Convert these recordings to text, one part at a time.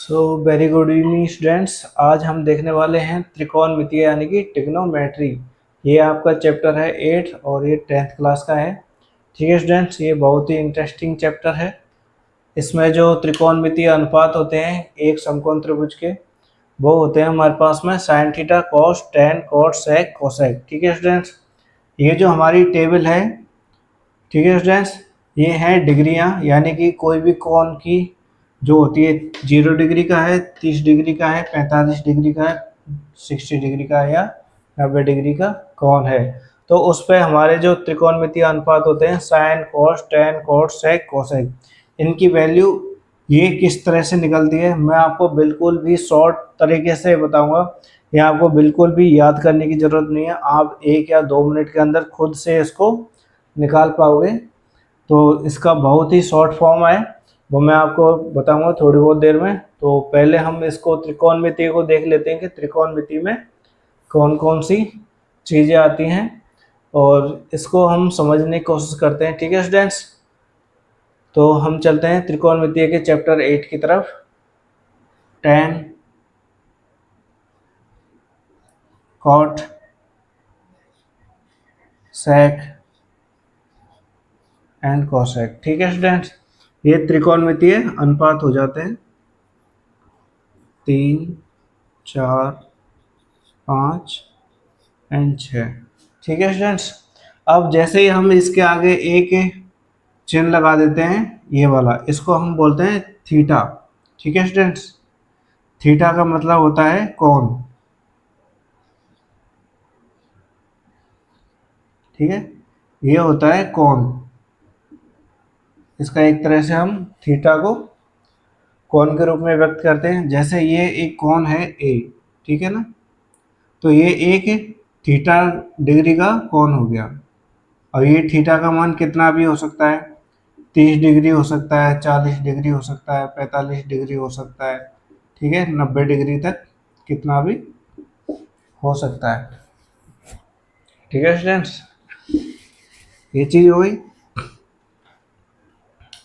So very good evening students. आज हम देखने वाले हैं त्रिकोणमितीय यानी कि ट्रिग्नोमेट्री। ये आपका चैप्टर है 8 और ये 10th क्लास का है। ठीक है स्टूडेंट्स, ये बहुत ही इंटरेस्टिंग चैप्टर है। इसमें जो त्रिकोणमितीय अनुपात होते हैं एक समकोण त्रिभुज के, वो होते हैं हमारे पास में sine theta, cos, tan, cot, sec, cosec. ठीक है स्टूडेंट्स, ये जो हमारी टेबल है, ठीक है स्टूडेंट्स, ये है डिग्रियां, यानी कि कोई भी कोण की जो होती है 0 डिग्री का है, 30 डिग्री का है, 45 डिग्री का है, 60 डिग्री का है या 90 डिग्री का कोण है। तो उस पे हमारे जो त्रिकोणमितीय अनुपात होते हैं sign, cos, tan, cot, sec, cosec, इनकी वैल्यू ये किस तरह से निकलती है मैं आपको बिल्कुल भी शॉर्ट तरीके से बताऊंगा। ये आपको बिल्कुल भी याद करने की ज़रूरत नहीं है, आप 1 या 2 मिनट के अंदर खुद से इसको निकाल पाओगे। तो इसका बहुत ही शॉर्ट फॉर्म है, वो मैं आपको बताऊंगा थोड़ी बहुत देर में। तो पहले हम इसको त्रिकोणमिति को देख लेते हैं कि त्रिकोणमिति में कौन कौन सी चीज़ें आती हैं और इसको हम समझने की कोशिश करते हैं। ठीक है स्टूडेंट्स, तो हम चलते हैं त्रिकोणमिति के चैप्टर 8 की तरफ। Tan, cot, sec and cosec. ठीक है स्टूडेंट्स, ये त्रिकोणमितीय अनुपात हो जाते हैं 3, 4, 5 एंड 6। ठीक है स्टूडेंट्स, अब जैसे ही हम इसके आगे एक चिन्ह लगा देते हैं, ये वाला, इसको हम बोलते हैं थीटा। ठीक है स्टूडेंट्स, थीटा का मतलब होता है कोण। ठीक है, ये होता है कोण। इसका एक तरह से हम थीटा को कोण के रूप में व्यक्त करते हैं। जैसे ये एक कोण है ए, ठीक है ना, तो ये एक थीटा डिग्री का कोण हो गया। और ये थीटा का मान कितना भी हो सकता है, 30 डिग्री हो सकता है, 40 डिग्री हो सकता है, 45 डिग्री हो सकता है, ठीक है, 90 डिग्री तक कितना भी हो सकता है। ठीक है स्टूडेंट्स, ये चीज़ हो गई।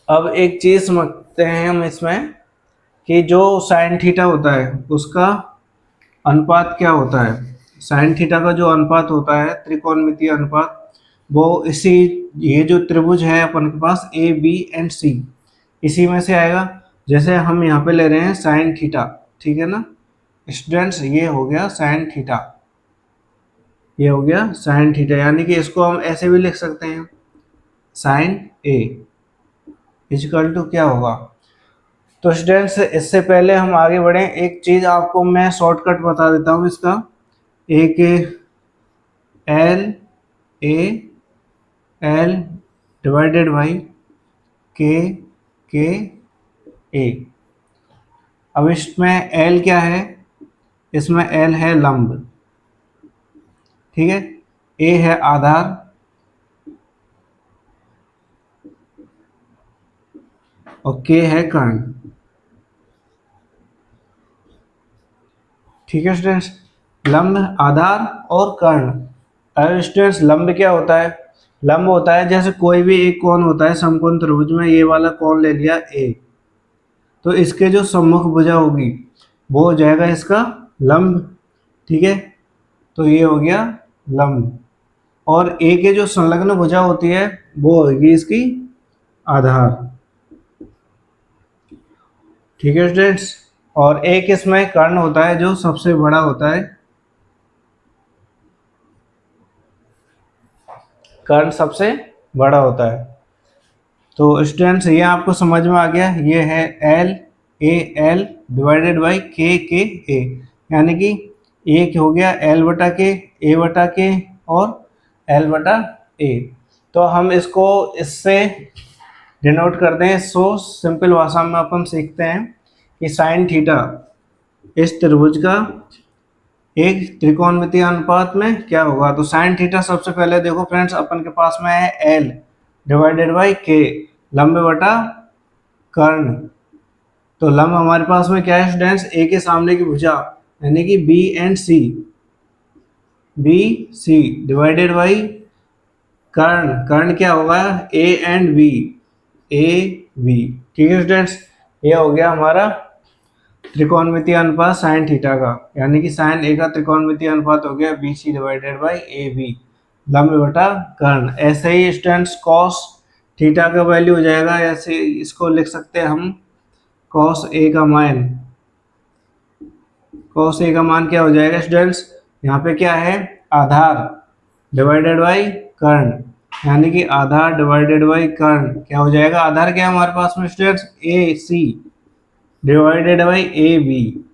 अब एक चीज़ समझते हैं हम इसमें कि जो साइन थीटा होता है उसका अनुपात क्या होता है। साइन थीटा का जो अनुपात होता है त्रिकोणमितीय अनुपात, वो इसी, ये जो त्रिभुज है अपन के पास ए बी एंड सी, इसी में से आएगा। जैसे हम यहाँ पे ले रहे हैं साइन थीटा, ठीक है ना स्टूडेंट्स, ये हो गया साइन थीटा, ये हो गया साइन थीटा, यानी कि इसको हम ऐसे भी लिख सकते हैं, साइन ए इजकल टू क्या होगा। तो स्टूडेंट्स, इससे पहले हम आगे बढ़ें, एक चीज़ आपको मैं शॉर्टकट बता देता हूँ इसका। एक L A L divided by के ए। अब इसमें एल क्या है, इसमें एल है लंब, ठीक है, ए है आधार और के है कर्ण। ठीक है स्टूडेंट्स, लंब, आधार और कर्ण। अब स्टूडेंट्स, लंब क्या होता है, लंब होता है जैसे कोई भी एक कोण होता है समकोण त्रिभुज में, ये वाला कोण ले लिया ए, तो इसके जो सम्मुख भुजा होगी वो हो जाएगा इसका लंब। ठीक है, तो ये हो गया लंब। और ए के जो संलग्न भुजा होती है वो होगी इसकी आधार। ठीक है स्टूडेंट्स, और एक इसमें कर्ण होता है जो सबसे बड़ा होता है, कर्ण सबसे बड़ा होता है। तो स्टूडेंट्स, ये आपको समझ में आ गया, ये है L A L divided by के ए, यानी कि एक हो गया एल बटा के, ए बटा के और एल बटा ए। तो हम इसको इससे डिनोट करते हैं। सो सिंपल भाषा में अपन सीखते हैं कि साइन थीटा इस त्रिभुज का एक त्रिकोणमितीय अनुपात में क्या होगा। तो साइन थीटा सबसे पहले देखो फ्रेंड्स, अपन के पास में है एल डिवाइडेड बाई के, लंब बटा कर्ण। तो लंब हमारे पास में क्या है स्टूडेंट्स, ए के सामने की भुजा, यानी कि B and C, B C divided by कर्ण, कर्ण क्या होगा, A and B, A B. ठीक है स्टूडेंट्स, ये हो गया हमारा त्रिकोणमितीय अनुपात साइन थीटा का, यानी कि साइन ए का त्रिकोणमितीय अनुपात हो गया B C divided by A B, लंब बटा कर्ण। ऐसे ही स्टूडेंट्स कॉस थीटा का वैल्यू हो जाएगा, ऐसे इसको लिख सकते हैं हम कॉस ए का मान। कॉस ए का मान क्या हो जाएगा स्टूडेंट्स, यहाँ पे क्या है आधार डिवाइडेड बाई कर्ण, यानी कि आधार डिवाइडेड बाई कर्ण क्या हो जाएगा, आधार क्या है हमारे पास में students A C divided by A B.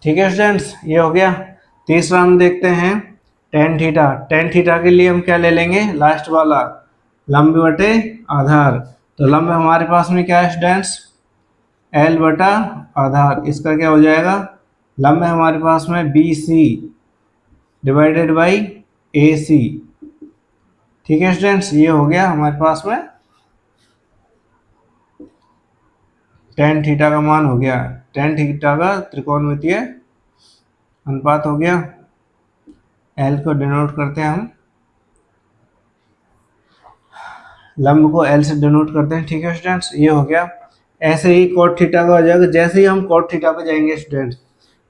ठीक है स्टूडेंट्स, ये हो गया। तीसरा हम देखते हैं टेन थीटा। टेन थीटा के लिए हम क्या ले लेंगे, लास्ट वाला लंब बटे आधार। तो लंब हमारे पास में क्या है स्टूडेंट्स, एल बटा आधार, इसका क्या हो जाएगा, लंब है हमारे पास में B C divided by A C. ठीक है स्टूडेंट्स, ये हो गया हमारे पास में टेन थीटा का मान हो गया। टेन थीटा का त्रिकोणमितीय अनुपात हो गया। एल को डिनोट करते हैं हम, लंब को एल से डिनोट करते हैं। ठीक है स्टूडेंट्स, ये हो गया। ऐसे ही कोट थीटा का हो जाएगा। जैसे ही हम कोट थीटा पे जाएंगे स्टूडेंट्स,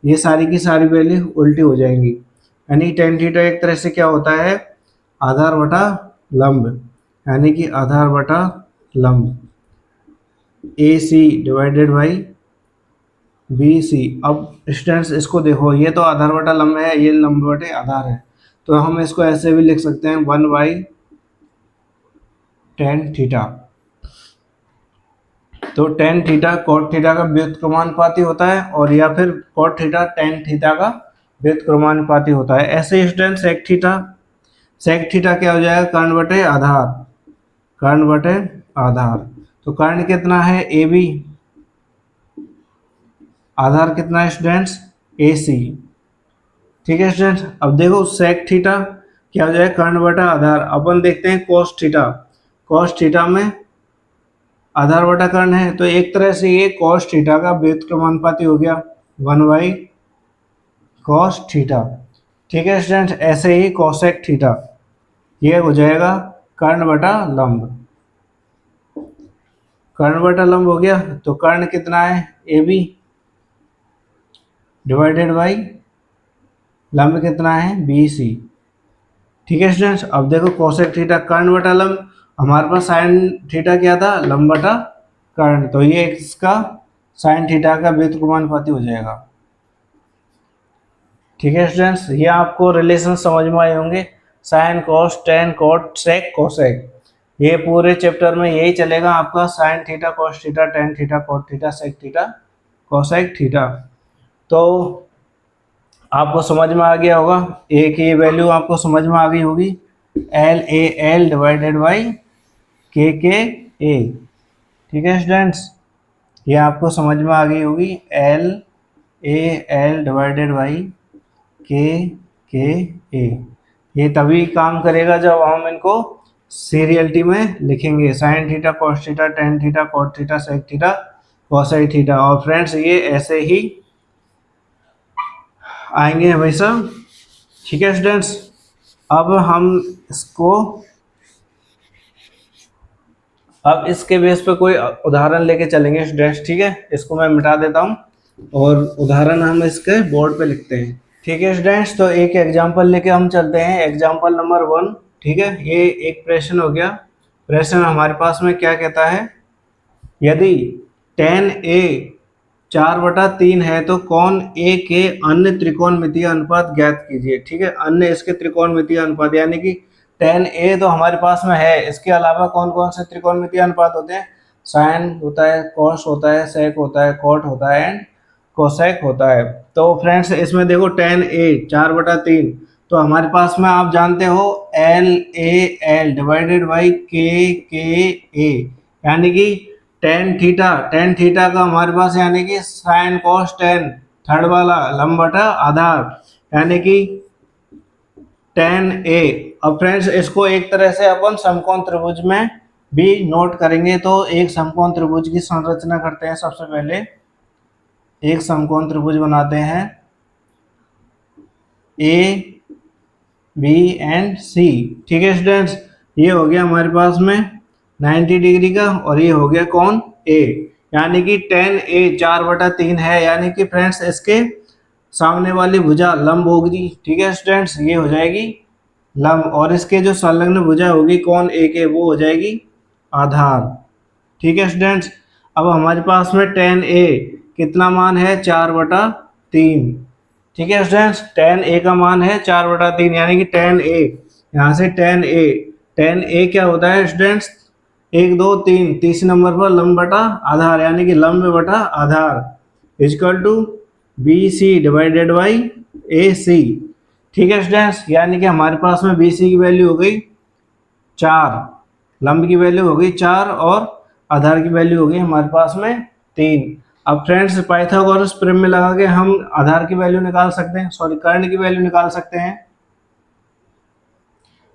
ये सारी की सारी वैल्यू उल्टी हो जाएंगी, यानी टेन थीटा एक तरह से क्या होता है, आधार बटा लंब, यानी कि आधार बटा लंब A C divided by B C. अब स्टूडेंट्स इसको देखो, ये तो आधार बटा लंब है, ये लंब बटे आधार है, तो हम इसको ऐसे भी लिख सकते हैं 1 बाई टेन थीटा। तो टेन थीटा कॉट थीटा का व्युत्क्रमानुपाती होता है, और या फिर कॉट थीटा टेन थीटा का व्युत्क्रमानुपाती होता है। ऐसे ही स्टूडेंट सेक थीटा क्या हो जाएगा, कर्ण बटे आधार, कर्ण बटे आधार। तो कर्ण कितना है ए बी, आधार कितना है स्टूडेंट्स ए सी। ठीक है स्टूडेंट्स, अब देखो सेक थीटा क्या हो जाएगा, कर्ण बटा आधार। अपन देखते हैं कोस थीटा। कोस थीटा में आधार बटा कर्ण है, तो एक तरह से ये कॉस थीटा का व्युत्क्रमानुपाती हो गया 1 बाई कॉस थीटा। ठीक है स्टूडेंट, ऐसे ही कोसेक थीटा ये हो जाएगा कर्ण बटा लंब। कर्ण बटा लंब हो गया, तो कर्ण कितना है ए बी डिवाइडेड बाई लंब कितना है बी सी। ठीक है स्टूडेंट्स, अब देखो कोसेक थीटा कर्ण बटा लंब, हमारे पास साइन थीटा क्या था, लंब बटा कर्ण, तो ये इसका साइन थीटा का व्युत्क्रमानुपाती हो जाएगा। ठीक है स्टूडेंट्स, ये आपको रिलेशन समझ में आए होंगे, sine cos tan cot sec cosec, ये पूरे चैप्टर में यही चलेगा आपका, sine theta cos theta tan theta cot theta sec theta cosec theta. तो आपको समझ में आ गया होगा, ए की वैल्यू आपको समझ में आ गई होगी, L A L divided by के ए। ठीक है स्टूडेंट्स, ये आपको समझ में आ गई होगी, L A L divided by के ए। ये तभी काम करेगा जब हम इनको सीरियलिटी में लिखेंगे, sine theta cos theta tan theta cot theta sec theta cosec theta. और फ्रेंड्स ये ऐसे ही आएंगे हमेशा। ठीक है स्टूडेंट्स, अब हम इसको अब इसके बेस पे कोई उदाहरण लेके चलेंगे स्टूडेंट्स। ठीक है, इसको मैं मिटा देता हूँ और उदाहरण हम इसके बोर्ड पे लिखते हैं। ठीक है स्टूडेंट्स, तो एक एग्जांपल लेके हम चलते हैं, एग्जांपल नंबर 1। ठीक है, ये एक प्रश्न हो गया। प्रश्न हमारे पास में क्या कहता है, यदि tan a 4/3 है तो कौन a के अन्य त्रिकोणमितीय अनुपात ज्ञात कीजिए। ठीक है, अन्य इसके त्रिकोणमितीय अनुपात, यानी कि tan a तो हमारे पास में है, इसके अलावा कौन कौन से त्रिकोणमितीय अनुपात होते हैं, साइन होता है, कॉस होता है, सेक होता है, कॉट होता है एंड कोसेक होता है। तो फ्रेंड्स इसमें देखो tan a 4/3, तो हमारे पास में आप जानते हो L A L divided by के ए, यानी कि टेन थीटा का हमारे पास, यानी कि साइन कॉस टेन, थर्ड वाला लंब बटा आधार, यानी कि टेन ए। अब फ्रेंड्स इसको एक तरह से अपन समकोण त्रिभुज में भी नोट करेंगे। तो एक समकोण त्रिभुज की संरचना करते हैं। सबसे पहले एक समकोण त्रिभुज बनाते हैं, ए बी एंड सी। ठीक है स्टूडेंट्स, ये हो गया हमारे पास में 90 डिग्री का, और ये हो गया कौन ए, यानी कि 10a 4/3 है, यानी कि फ्रेंड्स इसके सामने वाली भुजा लंब होगी। ठीक है स्टूडेंट्स, ये हो जाएगी लंब, और इसके जो संलग्न भुजा होगी कौन ए के, वो हो जाएगी आधार। ठीक है स्टूडेंट्स, अब हमारे पास में 10a कितना मान है, 4/3। ठीक है स्टूडेंट्स, 10a का मान है 4/3, यानी कि 10a, यहाँ से 10a क्या होता है स्टूडेंट्स, 1 2 3, तीसरे नंबर पर लंब बटा आधार, यानी कि लंब बटा आधार is equal to B C divided by A C. ठीक है स्टूडेंट्स, यानी कि हमारे पास में बी सी की वैल्यू हो गई 4, लंब की वैल्यू हो गई 4, और आधार की वैल्यू हो गई हमारे पास में 3। अब फ्रेंड्स पाइथागोरस प्रमेय में लगा के हम आधार की वैल्यू निकाल सकते हैं, सॉरी कर्ण की वैल्यू निकाल सकते हैं।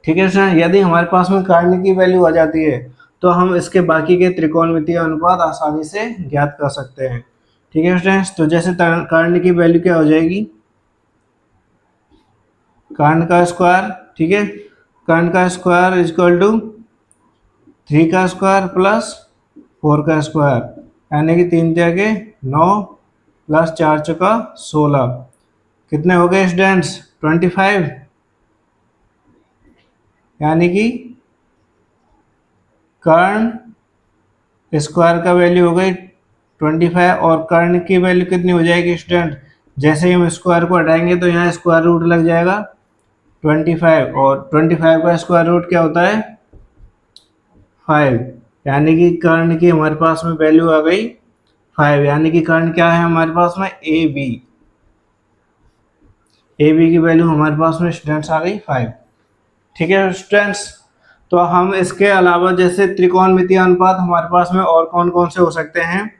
ठीक है सर, यदि हमारे पास में कर्ण की वैल्यू आ जाती है तो हम इसके बाकी के त्रिकोणमितीय अनुपात आसानी से ज्ञात कर सकते हैं। ठीक है स्टूडेंट्स, तो जैसे कर्ण की वैल्यू क्या हो जाएगी, कर्ण का स्क्वायर, ठीक है, कर्ण का स्क्वायर इजक्वल टू 3 का स्क्वायर प्लस 4 का स्क्वायर, यानी कि 3 के 9 प्लस 4 चौका 16, कितने हो गए स्टूडेंट्स, 25, यानी कि कर्ण स्क्वायर का वैल्यू हो गई 25, और कर्ण की वैल्यू कितनी हो जाएगी स्टूडेंट, जैसे ही हम स्क्वायर को हटाएंगे तो यहाँ स्क्वायर रूट लग जाएगा 25, और 25 का स्क्वायर रूट क्या होता है 5, यानी कि कर्ण की हमारे पास में वैल्यू आ गई 5, यानी कि कर्ण क्या है हमारे पास में ए बी की वैल्यू हमारे पास में स्टूडेंट्स आ गई 5। ठीक है स्टूडेंट्स, तो हम इसके अलावा जैसे त्रिकोणमितीय अनुपात हमारे पास में और कौन कौन से हो सकते हैं,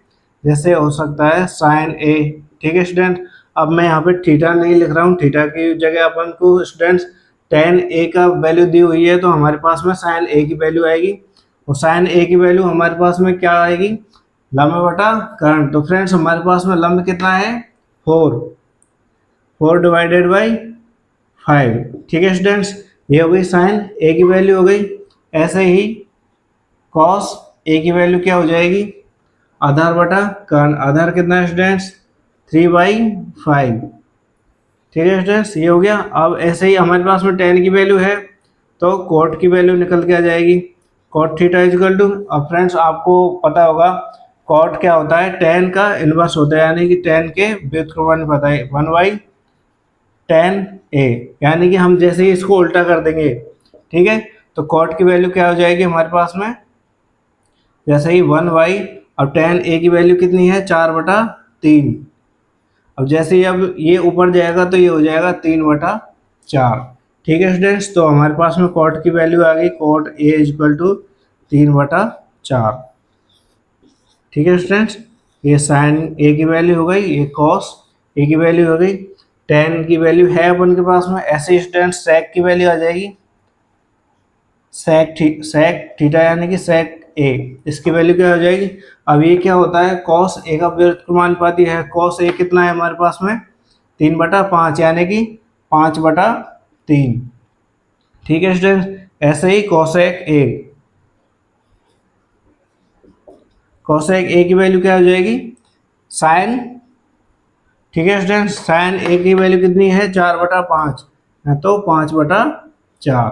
जैसे हो सकता है साइन ए। ठीक है स्टूडेंट, अब मैं यहाँ पे थीटा नहीं लिख रहा हूँ, थीटा की जगह अपन को स्टूडेंट्स tan a का वैल्यू दी हुई है, तो हमारे पास में साइन a की वैल्यू आएगी, और साइन a की वैल्यू हमारे पास में क्या आएगी, लंब बटा कर्ण। तो फ्रेंड्स हमारे पास में लंब कितना है 4 डिवाइडेड बाई 5। ठीक है स्टूडेंट्स, ये हो गई साइन ए की वैल्यू हो गई। ऐसे ही कॉस ए की वैल्यू क्या हो जाएगी, आधार बटा कर्ण, आधार कितना है स्टूडेंट्स 3/5। ठीक है स्टूडेंट्स, ये हो गया। अब ऐसे ही हमारे पास में tan की वैल्यू है, तो कोट की वैल्यू निकल के आ जाएगी, कोट थीटा इजकल टू, अब फ्रेंड्स आपको पता होगा कोट क्या होता है, tan का इनवर्स होता है, यानी कि tan के व्युत्क्रमानुपात है 1/tan a, यानी कि हम जैसे ही इसको उल्टा कर देंगे, ठीक है, तो कोट की वैल्यू क्या हो जाएगी हमारे पास में, जैसे ही 1/, अब tan a की वैल्यू कितनी है 4/3, अब जैसे ही अब ये ऊपर जाएगा तो ये हो जाएगा 3/4। ठीक है स्टूडेंट्स, तो हमारे पास में कोट की वैल्यू आ गई, कोट ए इजक्वल टू 3/4। ठीक है स्टूडेंट्स, ये साइन ए की वैल्यू हो गई, ये कॉस ए की वैल्यू हो गई, tan की वैल्यू है अपन के पास में। ऐसे स्टूडेंट्स सेक की वैल्यू आ जाएगी, सेक थीटा यानी कि सेक ए, इसकी वैल्यू क्या हो जाएगी, अब ये क्या होता है कॉस ए का व्युत्क्रमानुपाती है, कॉस ए कितना है हमारे पास में 3/5, यानी कि 5/3। ठीक है स्टूडेंट्स, ऐसे ही कॉसेक ए की वैल्यू क्या हो जाएगी साइन, ठीक है स्टूडेंट्स, साइन ए की वैल्यू कितनी है 4/5, तो 5/4।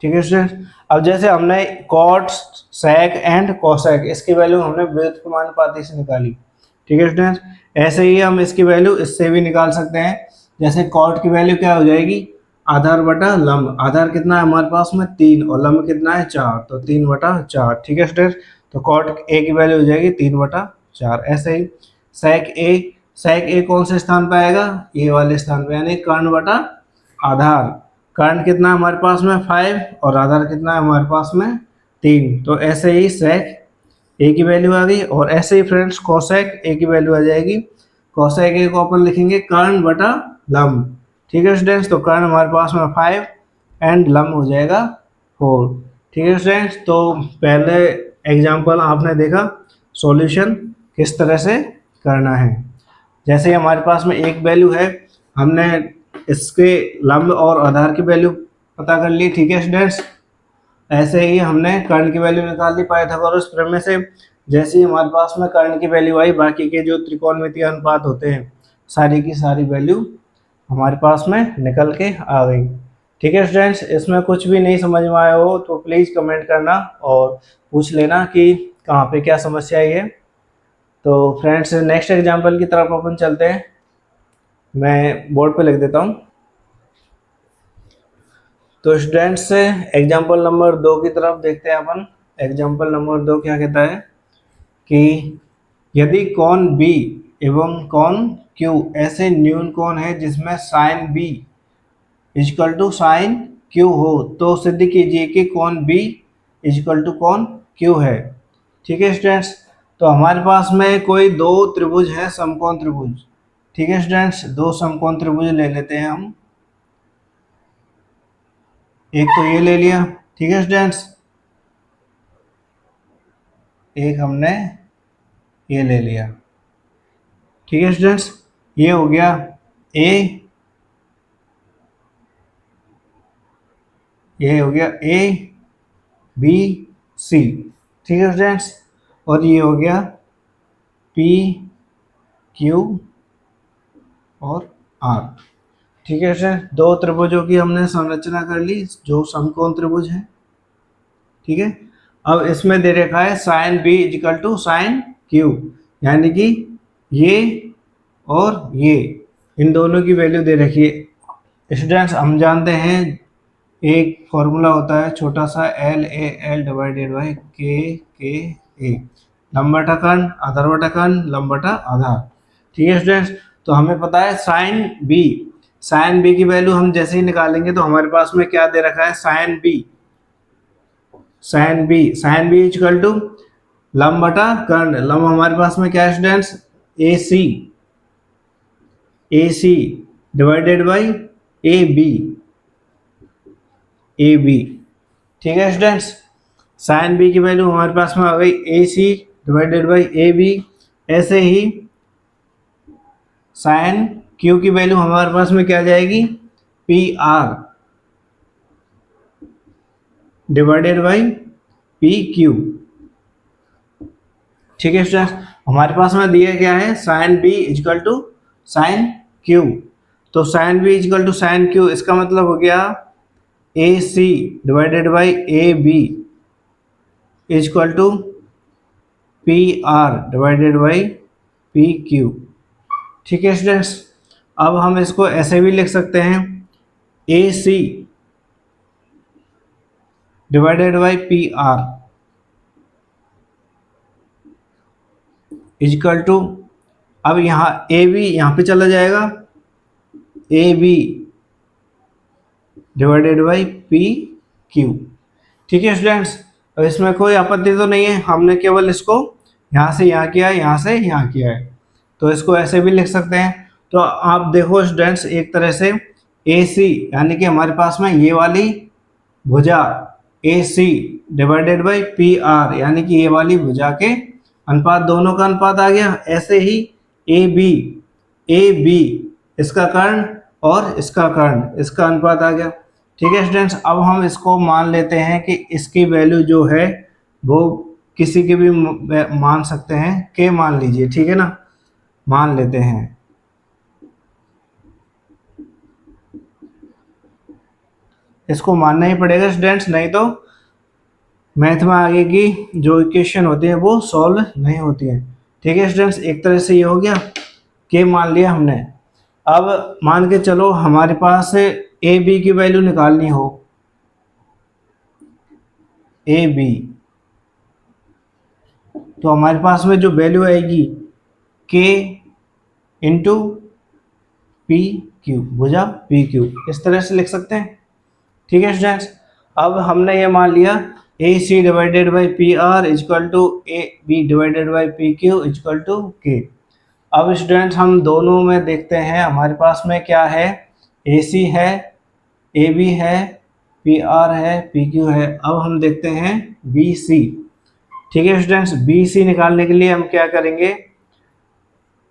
ठीक है स्टूडेंट, अब जैसे हमने कॉट सेक एंड कोसेक इसकी वैल्यू हमने व्युत्क्रमानुपाती से निकाली। ठीक है स्टूडेंट, ऐसे ही हम इसकी वैल्यू इससे भी निकाल सकते हैं, जैसे कॉट की वैल्यू क्या हो जाएगी आधार बटा लंब, आधार कितना है हमारे पास में 3 और लंब कितना है 4, तो 3/4। ठीक है स्टूडेंट, तो कॉट ए की वैल्यू हो जाएगी 3/4। ऐसे ही सेक ए कौन से स्थान पर आएगा, ए वाले स्थान पर, यानी कर्ण बटा आधार, कर्ण कितना है हमारे पास में 5 और आधार कितना है हमारे पास में 3, तो ऐसे ही सेक ए की वैल्यू आ गई। और ऐसे ही फ्रेंड्स कोसेक ए की वैल्यू आ जाएगी, कोसेक ए को अपन लिखेंगे कर्ण बटा लंब। ठीक है स्टूडेंट्स, तो कर्ण हमारे पास में 5 एंड लंब हो जाएगा 4। ठीक है स्टूडेंट्स, तो पहले एग्जाम्पल आपने देखा सॉल्यूशन किस तरह से करना है। जैसे हमारे पास में एक वैल्यू है, हमने इसके लंब और आधार की वैल्यू पता कर ली। ठीक है स्टूडेंट्स, ऐसे ही हमने कर्ण की वैल्यू निकाल ली पाइथागोरस प्रमेय से। जैसे ही हमारे पास में कर्ण की वैल्यू आई, बाकी के जो त्रिकोणमितीय अनुपात होते हैं सारी की सारी वैल्यू हमारे पास में निकल के आ गई। ठीक है स्टूडेंट्स, इसमें कुछ भी नहीं समझ में आया हो तो प्लीज़ कमेंट करना और पूछ लेना कि कहाँ पे क्या समस्या आई है। तो फ्रेंड्स, नेक्स्ट एग्जाम्पल की तरफ अपन चलते हैं। मैं बोर्ड पे लिख देता हूँ। तो स्टूडेंट्स, एग्जाम्पल नंबर 2 की तरफ देखते हैं अपन। एग्जाम्पल नंबर 2 क्या कहता है कि यदि कोण B एवं कोण Q ऐसे न्यून कोण है जिसमें sine B equal to sine Q हो, तो सिद्ध कीजिए कि कोण B इजकल टू कोण Q है। ठीक है स्टूडेंट्स, तो हमारे पास में कोई दो त्रिभुज है, समकोण त्रिभुज। ठीक है स्टूडेंट्स, दो समकोण त्रिभुज ले लेते हैं हम। एक तो ये ले लिया। ठीक है स्टूडेंट्स, एक हमने ये ले लिया। ठीक है स्टूडेंट्स, ये हो गया ए, ये हो गया ए बी सी। ठीक है स्टूडेंट्स, और ये हो गया पी क्यू और आर। ठीक है स्टूडेंट, दो त्रिभुजों की हमने संरचना कर ली जो समकोण त्रिभुज है। ठीक है, अब इसमें दे रखा है sine B equal to sine Q, यानी कि ये और ये, इन दोनों की वैल्यू दे रखी है। स्टूडेंट्स, हम जानते हैं एक फॉर्मूला होता है छोटा सा L A L divided by के ए, लंब बटा कर्ण, आधार बटा कर्ण, लंब बटा आधार। ठीक है स्टूडेंट्स, तो हमें पता है साइन बी की वैल्यू हम जैसे ही निकालेंगे तो हमारे पास में क्या दे रखा है, साइन बी इक्वल टू लंब बटा कर्ण। लंब हमारे पास में क्या है students, A C divided by A B. ठीक है स्टूडेंट्स, साइन बी की वैल्यू हमारे पास में आ गई A C divided by A B. ऐसे ही साइन क्यू की वैल्यू हमारे पास में क्या जाएगी, P R divided by P Q. ठीक है स्टूडेंट्स, हमारे पास में दिया क्या है, sine B is equal to sine Q. तो sine B is equal to sine Q, इसका मतलब हो गया A C divided by A B is equal to P R divided by P Q. ठीक है स्टूडेंट्स, अब हम इसको ऐसे भी लिख सकते हैं, A C divided by P R is equal to, अब यहाँ ए बी यहाँ पे चला जाएगा, A B divided by P Q. ठीक है स्टूडेंट्स, अब इसमें कोई आपत्ति तो नहीं है, हमने केवल इसको यहाँ से यहाँ किया है, यहाँ से यहाँ किया है, तो इसको ऐसे भी लिख सकते हैं। तो आप देखो स्टूडेंट्स, एक तरह से ए सी यानी कि हमारे पास में ये वाली भुजा A C divided by P R यानी कि ये वाली भुजा के अनुपात, दोनों का अनुपात आ गया। ऐसे ही ए बी इसका कर्ण और इसका कर्ण, इसका अनुपात आ गया। ठीक है स्टूडेंट्स, अब हम इसको मान लेते हैं कि इसकी वैल्यू जो है वो किसी की भी मान सकते हैं, के मान लीजिए। ठीक है ना, मान लेते हैं। इसको मानना ही पड़ेगा स्टूडेंट्स, नहीं तो मैथ में आगे की जो इक्वेशन होती है वो सॉल्व नहीं होती है। ठीक है स्टूडेंट्स, एक तरह से ये हो गया, के मान लिया हमने। अब मान के चलो हमारे पास ए बी की वैल्यू निकालनी हो, ए बी, तो हमारे पास में जो वैल्यू आएगी के इंटू पी क्यू, भुजा पी क्यू, इस तरह से लिख सकते हैं। ठीक है स्टूडेंट्स, अब हमने ये मान लिया A C divided by P R is equal to A B divided by P Q is equal to K. अब स्टूडेंट्स, हम दोनों में देखते हैं हमारे पास में क्या है, ए सी है, ए बी है, पी आर है, पी क्यू है। अब हम देखते हैं बी सी। ठीक है स्टूडेंट्स, बी सी निकालने के लिए हम क्या करेंगे,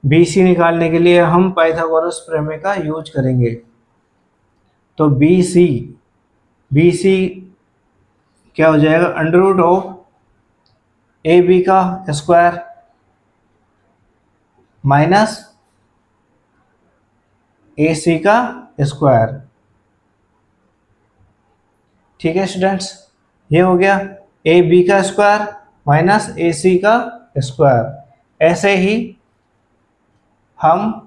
बी सी निकालने के लिए हम पाइथागोरस प्रमेय का यूज करेंगे। तो बी सी क्या हो जाएगा, under root of A B का स्क्वायर माइनस ए सी का स्क्वायर। ठीक है स्टूडेंट्स, ये हो गया ए बी का स्क्वायर माइनस ए सी का स्क्वायर। ऐसे ही हम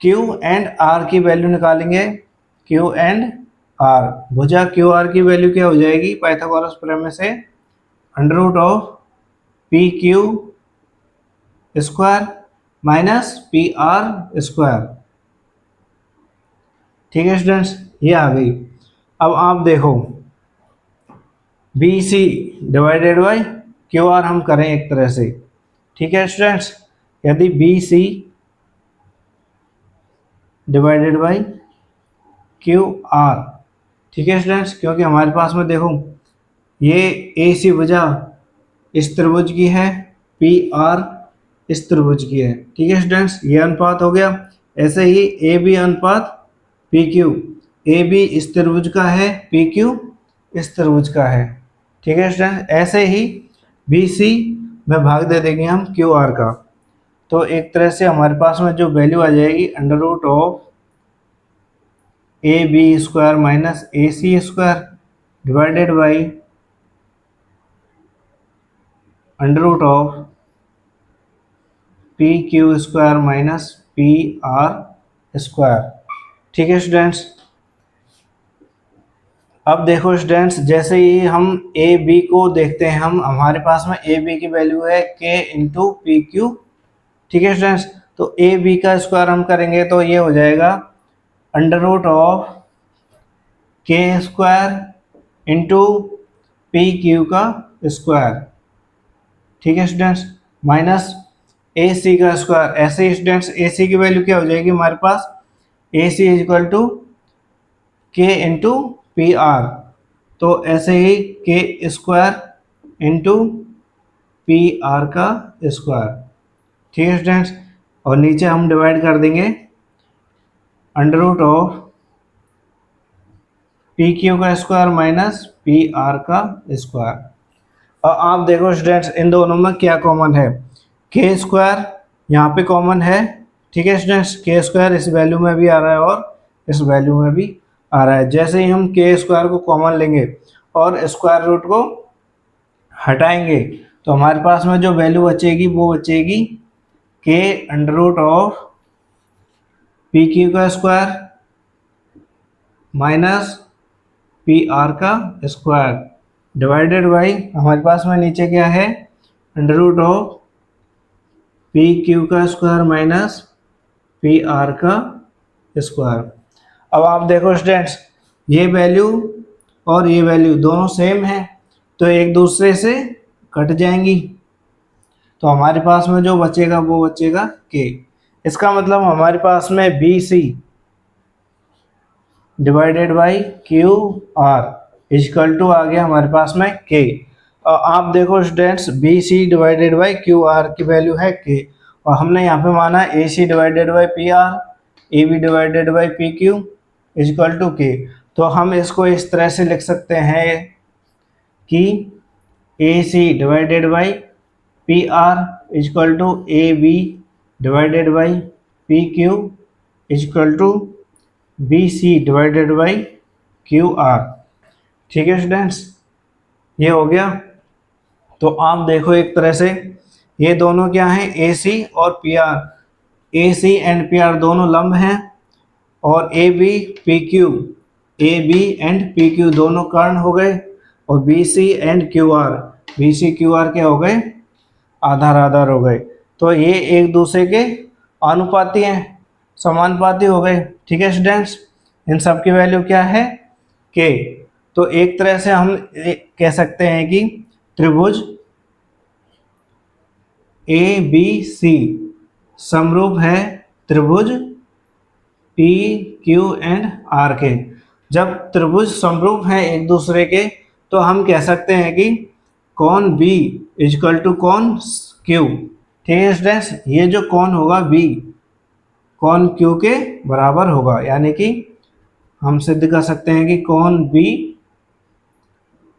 Q एंड R की वैल्यू निकालेंगे। Q एंड R, भुजा क्यू आर की वैल्यू क्या हो जाएगी पाइथागोरस प्रमेय से, under root of P Q square minus P R square. ठीक है स्टूडेंट्स, ये आ गई। अब आप देखो B C divided by Q R हम करें एक तरह से। ठीक है स्टूडेंट्स, यदि B C divided by Q R, ठीक है स्टूडेंट्स, क्योंकि हमारे पास में देखो ये ए सी भुजा इस त्रिभुज की है, पी आर इस त्रिभुज की है। ठीक है स्टूडेंट्स, ये अनुपात हो गया। ऐसे ही ए बी अनुपात पी क्यू, ए बी इस त्रिभुज का है, पी क्यू इस त्रिभुज का है। ठीक है स्टूडेंट्स, ऐसे ही बी सी में भाग दे देंगे हम क्यू आर का, तो एक तरह से हमारे पास में जो वैल्यू आ जाएगी under root of A B square minus A C square divided by under root of P Q square minus P R square. ठीक है स्टूडेंट्स, अब देखो स्टूडेंट्स, जैसे ही हम ए बी को देखते हैं, हम हमारे पास में ए बी की वैल्यू है के इंटू पी क्यू। ठीक है स्टूडेंट्स, तो ए बी का स्क्वायर हम करेंगे तो ये हो जाएगा अंडर रूट ऑफ के स्क्वायर इंटू पी क्यू का स्क्वायर। ठीक है स्टूडेंट्स, माइनस ए सी का स्क्वायर। ऐसे ही स्टूडेंट्स ए सी की वैल्यू क्या हो जाएगी हमारे पास, A C is equal to K into P R, तो ऐसे ही K square into P R का स्क्वायर। ठीक है स्टूडेंट्स, और नीचे हम डिवाइड कर देंगे under root of P Q का स्क्वायर माइनस पी आर का स्क्वायर। और आप देखो स्टूडेंट्स, इन दोनों में क्या कॉमन है, के स्क्वायर यहाँ पे कॉमन है। ठीक है स्टूडेंट्स, के स्क्वायर इस वैल्यू में भी आ रहा है और इस वैल्यू में भी आ रहा है। जैसे ही हम के स्क्वायर को कॉमन लेंगे और स्क्वायर रूट को हटाएंगे, तो हमारे पास में जो वैल्यू बचेगी वो बचेगी K under root of P Q का स्क्वायर माइनस पी आर का स्क्वायर डिवाइडेड बाई हमारे पास में नीचे क्या है, under root of P Q का स्क्वायर माइनस पी आर का स्क्वायर। अब आप देखो स्टूडेंट्स, ये वैल्यू और ये वैल्यू दोनों सेम है, तो एक दूसरे से कट जाएंगी, तो हमारे पास में जो बचेगा वो बचेगा के। इसका मतलब हमारे पास में B C divided by Q R is equal to आ गया हमारे पास में के। और आप देखो students, B C divided by Q R की वैल्यू है के, और हमने यहाँ पे माना A C divided by P R, A B divided by P Q is equal to K. तो हम इसको इस तरह से लिख सकते हैं कि A C divided by P R is equal to A B divided by P Q is equal to B C divided by Q R. ठीक है स्टूडेंट्स, ये हो गया। तो आप देखो एक तरह से ये दोनों क्या हैं, ए सी और P R. A C and P R दोनों लंब हैं, और A B P Q, A B and P Q दोनों कर्ण हो गए, और B C and Q R, B C Q R क्या हो गए, आधार आधार हो गए। तो ये एक दूसरे के अनुपाती हैं, समानुपाती हो गए। ठीक है स्टूडेंट्स, इन सब की वैल्यू क्या है, के। तो एक तरह से हम कह सकते हैं कि त्रिभुज ए बी सी समरूप है त्रिभुज पी क्यू एंड आर के। जब त्रिभुज समरूप हैं एक दूसरे के, तो हम कह सकते हैं कि कौन बी इजकल टू कौन क्यू। ठीक है स्टूडेंट्स, ये जो कौन होगा बी, कौन क्यू के बराबर होगा, यानी कि हम सिद्ध कर सकते हैं कि कौन बी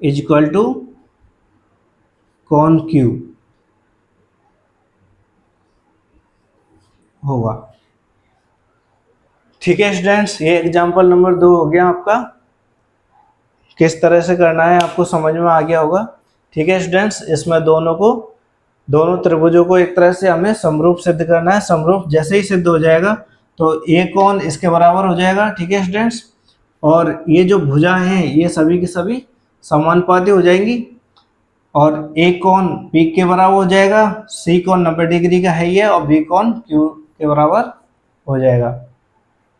इज इक्वल टू कॉन क्यू होगा। ठीक है स्टूडेंट्स, ये एग्जाम्पल नंबर 2 हो गया आपका। किस तरह से करना है आपको समझ में आ गया होगा। ठीक है स्टूडेंट्स, इसमें दोनों त्रिभुजों को एक तरह से हमें समरूप सिद्ध करना है। समरूप जैसे ही सिद्ध हो जाएगा तो ये कोण इसके बराबर हो जाएगा। ठीक है स्टूडेंट्स, और ये जो भुजा हैं ये सभी की सभी समानुपाती हो जाएंगी और एक कोण पी के बराबर हो जाएगा। सी कोण 90 डिग्री का है ये, और बी कोण क्यू के बराबर हो जाएगा।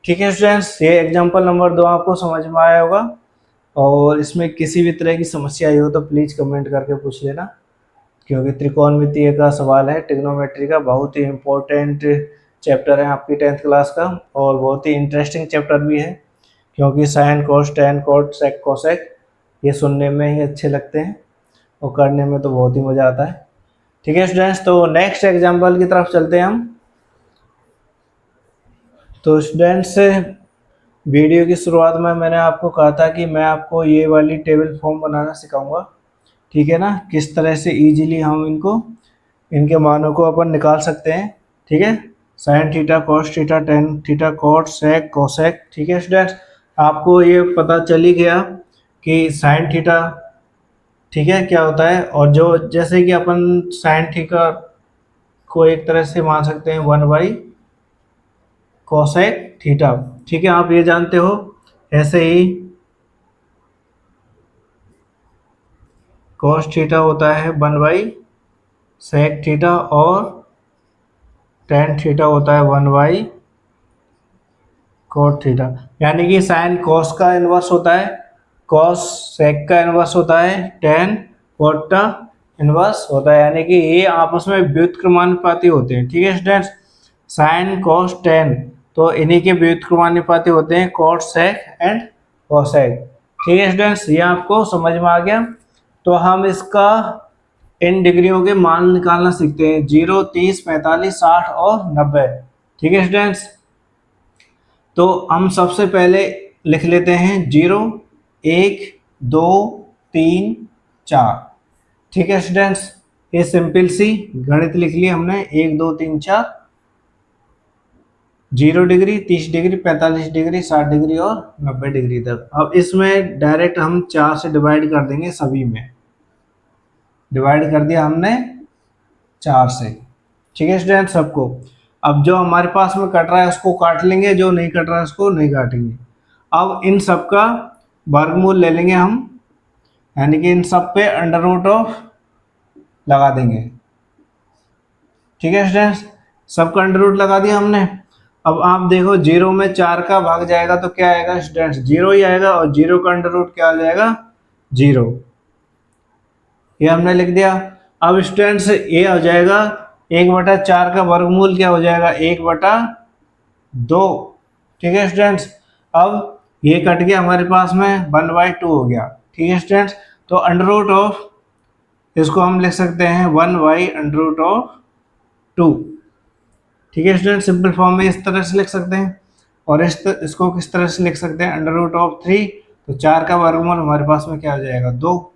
ठीक है स्टूडेंट्स, ये एग्जाम्पल नंबर 2 आपको समझ में आया होगा। और इसमें किसी भी तरह की समस्या आई हो तो प्लीज़ कमेंट करके पूछ लेना, क्योंकि त्रिकोणमितीय का सवाल है, ट्रिग्नोमेट्री का बहुत ही इम्पोर्टेंट चैप्टर है आपकी 10th क्लास का, और बहुत ही इंटरेस्टिंग चैप्टर भी है, क्योंकि sine cos tan cot sec cosec ये सुनने में ही अच्छे लगते हैं और करने में तो बहुत ही मज़ा आता है। ठीक है स्टूडेंट्स, तो नेक्स्ट एग्जाम्पल की तरफ चलते हैं हम। तो स्टूडेंट्स, वीडियो की शुरुआत में मैंने आपको कहा था कि मैं आपको ये वाली टेबल फॉर्म बनाना सिखाऊंगा। ठीक है ना, किस तरह से इजीली हम इनके मानों को अपन निकाल सकते हैं। ठीक है, sine theta cos theta tan theta cot sec cosec. ठीक है स्टूडेंट्स, आपको ये पता चल ही गया कि साइन थीटा ठीक है क्या होता है, और जो जैसे कि अपन साइन थीटा को एक तरह से मान सकते हैं 1 कोसेक थीटा। ठीक है, आप ये जानते हो। ऐसे ही कॉस थीटा होता है 1 सेक थीटा, और टेन थीटा होता है 1 कोट थीटा। यानी कि साइन कॉस का इनवर्स होता है, कॉस सेक का इनवर्स होता है, टेन कोट का इनवर्स होता है। यानी कि ये आपस में व्युत्क्रमानुपाती होते हैं। ठीक है स्टूडेंट्स, साइन कॉस टेन तो इन्हीं के व्युत्क्रमानुपाती होते हैं, कॉट सेक एंड कोसेक। ठीक है स्टूडेंट्स, ये आपको समझ में आ गया। तो हम इसका इन डिग्रियों के मान निकालना सीखते हैं, 0, 30, 45, 60 और 90। ठीक है स्टूडेंट्स, तो हम सबसे पहले लिख लेते हैं 0, 1, 2, 3, 4। ठीक है स्टूडेंट्स, ये सिंपल सी गणित लिख ली हमने, 1, 2, 3, 4। 0 डिग्री, 30 डिग्री, 45 डिग्री, 60 डिग्री और 90 डिग्री तक। अब इसमें डायरेक्ट हम 4 से डिवाइड कर देंगे, सभी में डिवाइड कर दिया हमने 4 से। ठीक है स्टूडेंट, सबको। अब जो हमारे पास में कट रहा है उसको काट लेंगे, जो नहीं कट रहा है उसको नहीं काटेंगे। अब इन सब का वर्गमूल ले लेंगे हम, यानी कि इन सब पे अंडर रूट ऑफ लगा देंगे। ठीक है स्टूडेंट्स, सबका अंडर रूट लगा दिया हमने। अब आप देखो 0 में 4 का भाग जाएगा तो क्या आएगा स्टूडेंट्स, 0 ही आएगा, और 0 का अंडर रूट क्या आ जाएगा, 0। ये हमने लिख दिया। अब स्टूडेंट्स ये हो जाएगा 1/4 का वर्गमूल क्या हो जाएगा, 1/2। ठीक है स्टूडेंट्स, अब ये कट गया हमारे पास में 1/2 हो गया। ठीक है स्टूडेंट्स, तो अंडर रूट ऑफ इसको हम लिख सकते हैं 1/√2। ठीक है स्टूडेंट, सिंपल फॉर्म में इस तरह से लिख सकते हैं। और इसको किस तरह से लिख सकते हैं, अंडर रूट ऑफ 3। तो 4 का वर्गमूल हमारे पास में क्या हो जाएगा, 2।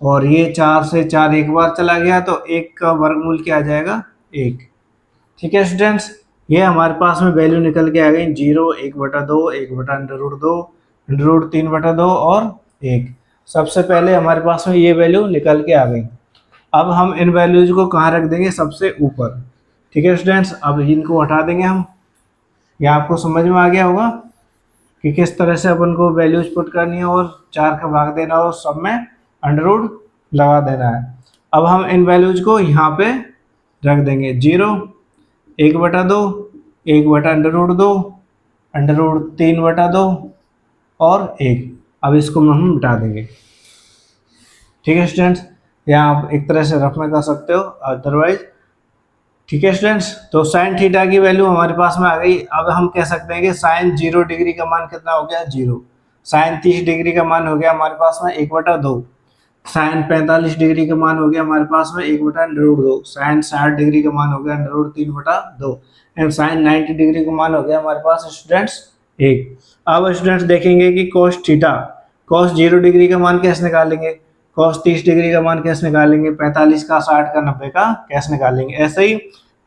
और ये 4 से 4 एक बार चला गया तो 1 का वर्गमूल क्या आ जाएगा, 1। ठीक है स्टूडेंट्स, ये हमारे पास में वैल्यू निकल के आ गई 0, 1/2, 1/√2, √3/2 और 1। सबसे पहले हमारे पास में ये वैल्यू निकल के आ गई। अब हम इन वैल्यूज को कहाँ रख देंगे, सबसे ऊपर। ठीक है स्टूडेंट्स, अब इनको हटा देंगे हम। ये आपको समझ में आ गया होगा कि किस तरह से अपन को वैल्यूज पुट करनी है और 4 का भाग देना और सब में अंडर रूट लगा देना है। अब हम इन वैल्यूज को यहाँ पे रख देंगे, 0, 1/2, 1/√2, √3/2 और 1। अब इसको हम मिटा देंगे। ठीक है स्टूडेंट्स, या आप एक तरह से रफ में कर सकते हो अदरवाइज। ठीक है स्टूडेंट्स, तो साइन थीटा की वैल्यू हमारे पास में आ गई। अब हम कह सकते हैं कि साइन 0 डिग्री का मान कितना हो गया, 0। साइन 30 डिग्री का मान हो गया हमारे पास में 1/2। साइन 45 डिग्री का मान हो गया हमारे पास में 1/√2। साइन 60 डिग्री का मान हो गया √3/2। एंड साइन 90 डिग्री का मान हो गया हमारे पास स्टूडेंट्स 1। अब स्टूडेंट्स देखेंगे कि कॉस 0 डिग्री का मान कैसे निकालेंगे, कॉस 30 डिग्री का मान कैसे निकालेंगे, 45 का, 60 का, 90 का कैसे निकालेंगे। ऐसे ही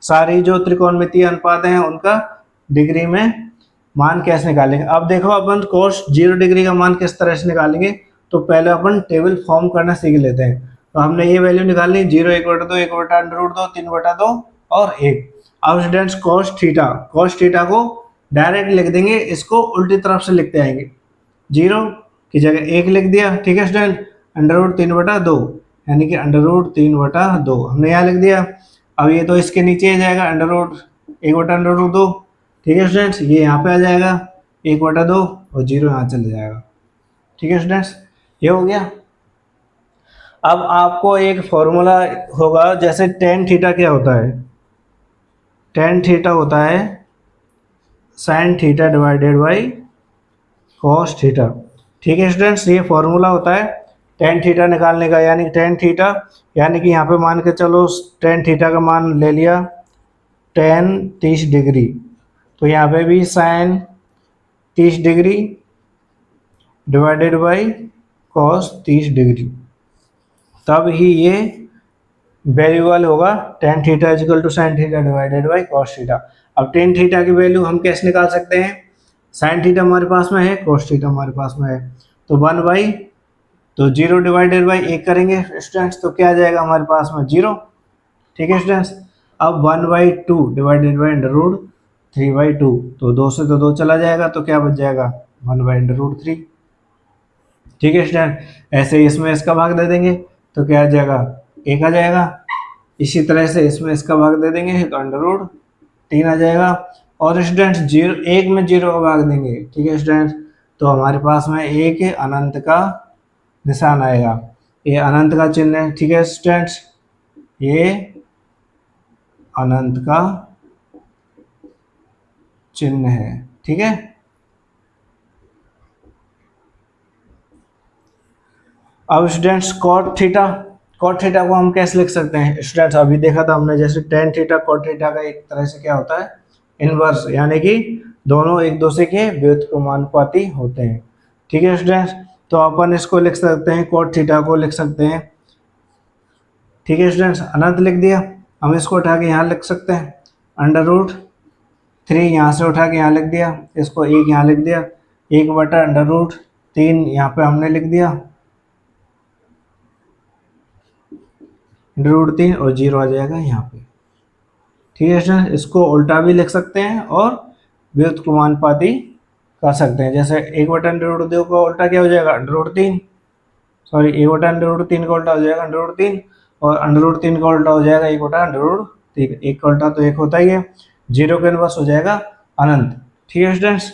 सारी जो त्रिकोणमितीय अनुपात हैं उनका डिग्री में मान कैसे निकालेंगे। अब देखो अपन कॉस 0 डिग्री का मान किस तरह से निकालेंगे, तो पहले अपन टेबल फॉर्म करना सीख लेते हैं। तो हमने ये वैल्यू निकालनी 0, 1/2, 1/√2, 3/2 और 1। अब स्टूडेंट्स कॉस थीटा को डायरेक्ट लिख देंगे, इसको उल्टी तरफ से लिखते आएंगे, 0 की जगह 1 लिख दिया, ठीक है स्टूडेंट, √3/2 यानी कि √3/2 हमने यहाँ लिख दिया। अब ये तो इसके नीचे आ जाएगा, √1/√2, ठीक है स्टूडेंट्स, ये यहाँ पे आ जाएगा 1/2 और 0 यहाँ चले जाएगा, ठीक है स्टूडेंट्स, ये हो गया। अब आपको एक फॉर्मूला होगा, जैसे टेन थीटा क्या होता है, टेन थीटा होता है sine theta divided by cos theta, ठीक है स्टूडेंट्स, ये फॉर्मूला होता है टेन थीटा निकालने का। यानी टेन थीटा यानी कि यहाँ पे मान के चलो टेन थीटा का मान ले लिया टेन 30 डिग्री, तो यहाँ पे भी sine 30 degree divided by cos 30 degree, तब ही ये वेरिएबल होगा tan theta equal to sine theta divided by cos theta. अब टेन थीटा की वैल्यू हम कैसे निकाल सकते हैं, साइन थीटा हमारे पास में है, कॉस थीटा हमारे पास में है, तो 1 तो 0 डिवाइडेड बाई 1 करेंगे स्टूडेंट्स, तो क्या आ जाएगा हमारे पास में 0, ठीक है स्टूडेंट्स। अब 1/2 डिवाइडेड बाई √3/2, तो 2 से तो 2 चला जाएगा, तो क्या बच जाएगा 1/√3, ठीक है स्टूडेंट। ऐसे ही इसमें इसका भाग दे देंगे तो क्या आ जाएगा 1 आ जाएगा। इसी तरह से इसमें इसका भाग दे देंगे तो √3 आ जाएगा। और स्टूडेंट्स 1 में 0 का भाग देंगे, ठीक है स्टूडेंट्स, तो हमारे पास में एक अनंत का निशान आएगा, ये अनंत का चिन्ह है, ठीक है स्टूडेंट्स, ये अनंत का चिन्ह है, ठीक है। अब स्टूडेंट्स कॉट थीटा को हम कैसे लिख सकते हैं स्टूडेंट्स, अभी देखा था हमने, जैसे टेन थीटा कॉट थीटा का एक तरह से क्या होता है इनवर्स, यानी कि दोनों एक दूसरे के व्युत्क्रमानुपाती होते हैं, ठीक है स्टूडेंट्स। तो अपन इसको लिख सकते हैं, कॉट थीटा को लिख सकते हैं, ठीक है स्टूडेंट्स, अनंत लिख दिया। हम इसको उठा के यहाँ लिख सकते हैं, √3 यहाँ से उठा के यहाँ लिख दिया, इसको 1 यहाँ लिख दिया, 1/√3 यहाँ पे हमने लिख दिया, √3 और 0 आ जाएगा यहाँ पे, ठीक है स्टूडेंट। इसको उल्टा भी लिख सकते हैं और व्युत्क्रमानुपाती कर सकते हैं, जैसे 1/√2 का उल्टा क्या हो जाएगा √3, सॉरी 1/√3 का उल्टा हो जाएगा √3 और √3 का उल्टा हो जाएगा 1/√3, एक का उल्टा तो एक होता ही है, 0 का इनवर्स हो जाएगा अनंत, ठीक है स्टूडेंट्स।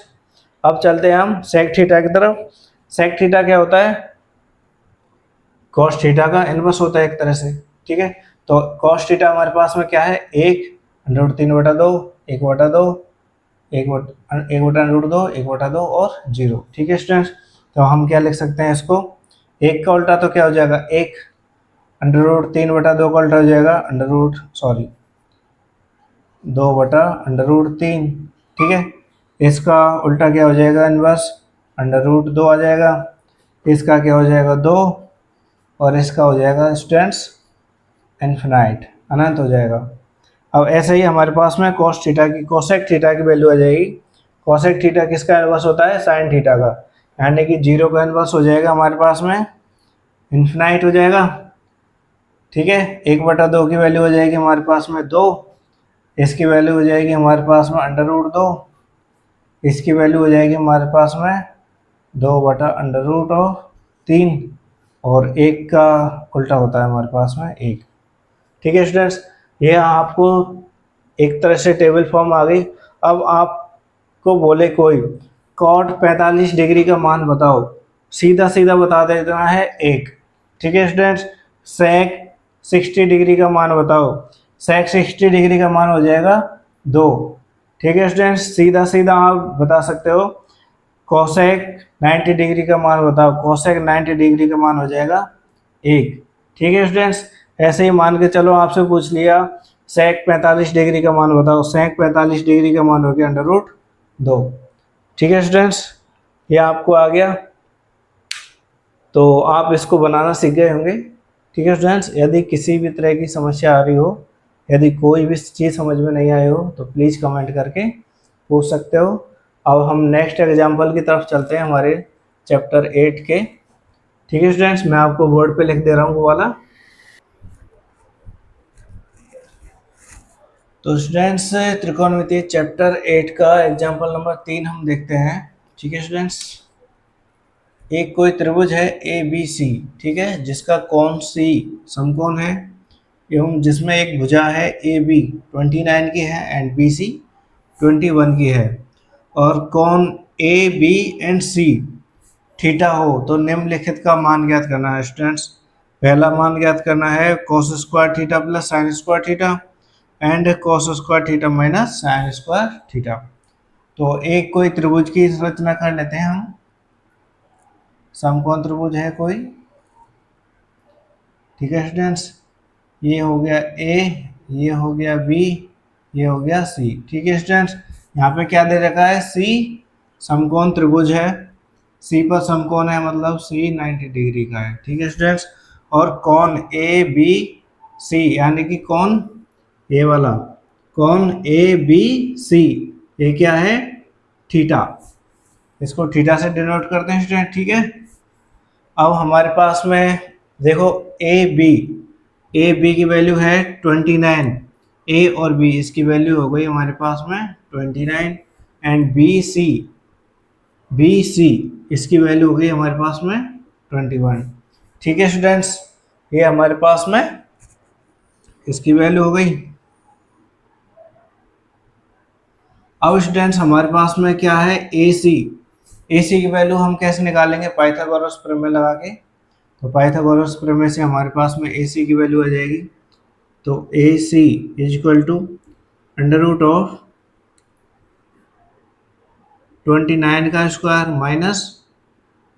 अब चलते हैं हम सेक थीटा की तरफ। सेक थीटा क्या होता है, कॉस थीटा का इनवर्स होता है एक तरह से, ठीक है। तो कॉस थीटा हमारे पास में क्या है 1 √3/2, 1/2, 1/√2, 1/2 और 0, ठीक है स्टूडेंट्स। तो हम क्या लिख सकते हैं इसको, 1 का उल्टा तो क्या हो जाएगा 1, √3/2 का उल्टा हो जाएगा 2/√3, ठीक है। इसका उल्टा क्या हो जाएगा इनवर्स, √2 आ जाएगा, इसका क्या हो जाएगा 2 और इसका हो जाएगा स्टूडेंट्स इन्फिनाइट, अनंत हो जाएगा। अब ऐसे ही हमारे पास में कॉस थीटा की, कोसेक थीटा की वैल्यू आ जाएगी। कोसेक थीटा किसका इनवर्स होता है, साइन थीटा का, यानी कि 0 का इनवर्स हो जाएगा हमारे पास में इन्फिनाइट हो जाएगा, ठीक है। 1/2 की वैल्यू हो जाएगी हमारे पास में 2, इसकी वैल्यू हो जाएगी हमारे पास में √2, इसकी वैल्यू हो जाएगी हमारे पास में 2/√3 और 1 का उल्टा होता है हमारे पास में 1, ठीक है स्टूडेंट्स। ये आपको एक तरह से टेबल फॉर्म आ गई। अब आपको बोले कोई कॉट 45 डिग्री का मान बताओ, सीधा सीधा बता देना है 1, ठीक है स्टूडेंट्स। सेक 60 डिग्री का मान बताओ, सेक 60 डिग्री का मान हो जाएगा 2, ठीक है स्टूडेंट्स, सीधा सीधा आप बता सकते हो। कोसेक 90 डिग्री का मान बताओ, कोसेक 90 डिग्री का मान हो जाएगा 1, ठीक है स्टूडेंट्स। ऐसे ही मान के चलो आपसे पूछ लिया सेक 45 डिग्री का मान बताओ, सेक 45 डिग्री का मान हो गया √2, ठीक है स्टूडेंट्स, ये आपको आ गया। तो आप इसको बनाना सीख गए होंगे। ठीक है स्टूडेंट्स, यदि किसी भी तरह की समस्या आ रही हो, यदि कोई भी चीज़ समझ में नहीं आई हो तो प्लीज़ कमेंट करके पूछ सकते हो। अब हम नेक्स्ट एग्जाम्पल की तरफ चलते हैं हमारे चैप्टर 8 के। ठीक है स्टूडेंट्स, मैं आपको बोर्ड पे लिख दे रहा हूँ वो वाला। तो स्टूडेंट्स, त्रिकोणमिति चैप्टर 8 का एग्जाम्पल नंबर 3 हम देखते हैं। ठीक है स्टूडेंट्स, एक कोई त्रिभुज है ए बी सी, ठीक है, जिसका कोण सी समकोण है एवं जिसमें एक भुजा है ए बी 29 की है एंड बी सी 21 की है, और कोण A B and C theta हो तो निम्नलिखित का मान ज्ञात करना है। स्टूडेंट्स, पहला मान ज्ञात करना है cos square theta plus sine square theta and cos square theta minus sign square theta. तो एक कोई त्रिभुज की संरचना कर लेते हैं हम। समकोण त्रिभुज है कोई। ठीक है स्टूडेंट्स, ये हो गया ए, ये हो गया बी, ये हो गया सी। ठीक है स्टूडेंट्स, यहाँ पे क्या दे रखा है, सी समकोण त्रिभुज है, सी पर समकोण है मतलब सी 90 डिग्री का है। ठीक है स्टूडेंट्स, और कोण ए बी सी यानी कि कोण ये वाला कोण ए बी सी ये क्या है, थीटा। इसको थीटा से डिनोट करते हैं स्टूडेंट। ठीक है, अब हमारे पास में देखो ए बी की वैल्यू है 29, ए और बी इसकी वैल्यू हो गई हमारे पास में 29 एंड बी सी इसकी वैल्यू हो गई हमारे पास में 21। ठीक है स्टूडेंट्स, ये हमारे पास में इसकी वैल्यू हो गई। अब स्टूडेंट्स हमारे पास में क्या है, ए सी की वैल्यू हम कैसे निकालेंगे, पाइथागोरस प्रमेय लगा के। तो पाइथागोरस प्रमेय से हमारे पास में ए सी की वैल्यू आ जाएगी। तो A C is equal to under root of 29 का स्क्वायर माइनस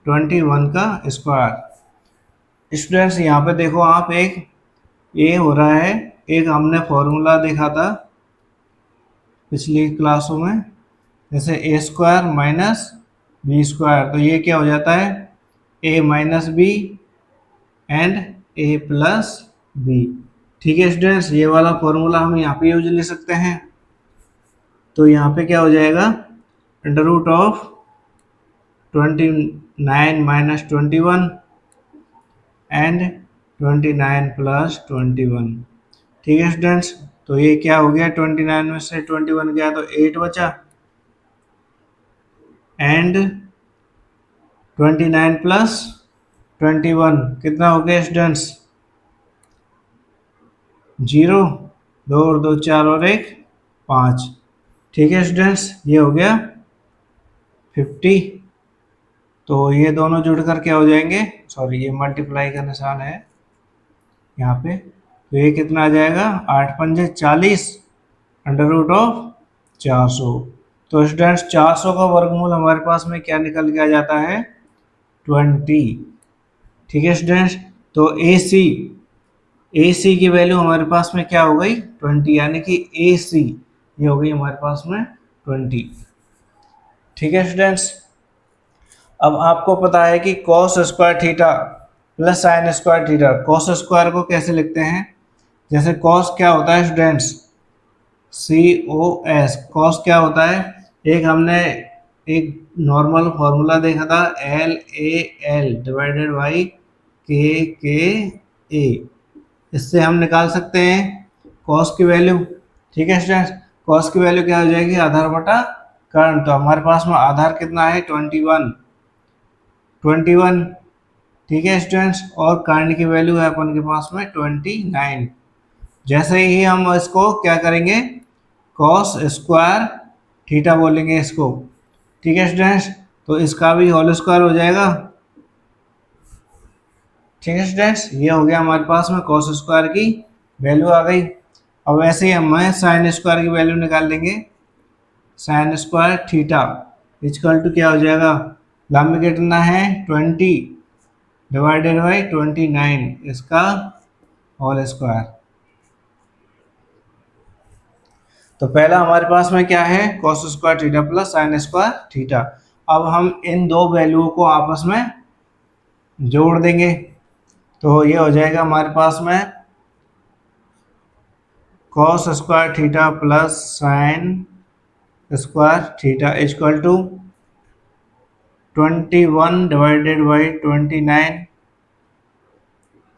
21 का स्क्वायर। स्टूडेंट्स यहाँ पे देखो आप, एक ए हो रहा है, एक हमने फॉर्मूला देखा था पिछली क्लासों में, जैसे A square minus B square, तो ये क्या हो जाता है, A minus B and A plus B. ठीक है स्टूडेंट्स, ये वाला फॉर्मूला हम यहाँ पे यूज ले सकते हैं। तो यहाँ पे क्या हो जाएगा, under root of 29 minus 21 and 29 plus 21। ठीक है स्टूडेंट्स, तो ये क्या हो गया, 29 में से 21 गया तो 8 बचा एंड 29 प्लस 21 कितना हो गया स्टूडेंट्स, 0, 2 और 2 4 और 1 5। ठीक है स्टूडेंट्स, ये हो गया 50। तो ये दोनों जुड़कर क्या हो जाएंगे, सॉरी ये मल्टीप्लाई का निशान है यहाँ पे, तो ये कितना आ जाएगा, 8 पंजे 40 अंडर रूट ऑफ 400। तो स्टूडेंट्स 400 का वर्गमूल हमारे पास में क्या निकल के आ जाता है, 20। ठीक है स्टूडेंट्स, तो ए सी की वैल्यू हमारे पास में क्या हो गई, 20, यानी कि ए सी ये हो गई हमारे पास में 20। ठीक है स्टूडेंट्स, अब आपको पता है कि cos square theta plus sine square theta, cos square को कैसे लिखते हैं, जैसे cos क्या होता है स्टूडेंट्स, COS, cos क्या होता है, एक हमने एक नॉर्मल फॉर्मूला देखा था, LAL डिवाइडेड बाई KKA, इससे हम निकाल सकते हैं cos की वैल्यू। ठीक है स्टूडेंट्स, cos की वैल्यू क्या हो जाएगी, आधार बटा कर्ण। तो हमारे पास में आधार कितना है, 21। ठीक है स्टूडेंट्स, और कर्ण की वैल्यू है अपन के पास में 29। जैसे ही हम इसको क्या करेंगे, cos स्क्वायर थीटा बोलेंगे इसको। ठीक है स्टूडेंट्स, तो इसका भी होल स्क्वायर हो जाएगा। ठीक है स्टूडेंट्स, ये हो गया हमारे पास में cos स्क्वायर की वैल्यू आ गई। अब ऐसे ही हम साइन स्क्वायर की वैल्यू निकाल लेंगे, sine square theta equal to क्या हो जाएगा, लंब कितना है 20 डिवाइडेड बाई 29, इसका होल स्क्वायर। तो पहला हमारे पास में क्या है, cos square theta plus sine square theta. अब हम इन दो वैल्यूओं को आपस में जोड़ देंगे तो ये हो जाएगा हमारे पास में cos square theta plus sine square theta equal to 21 divided by 29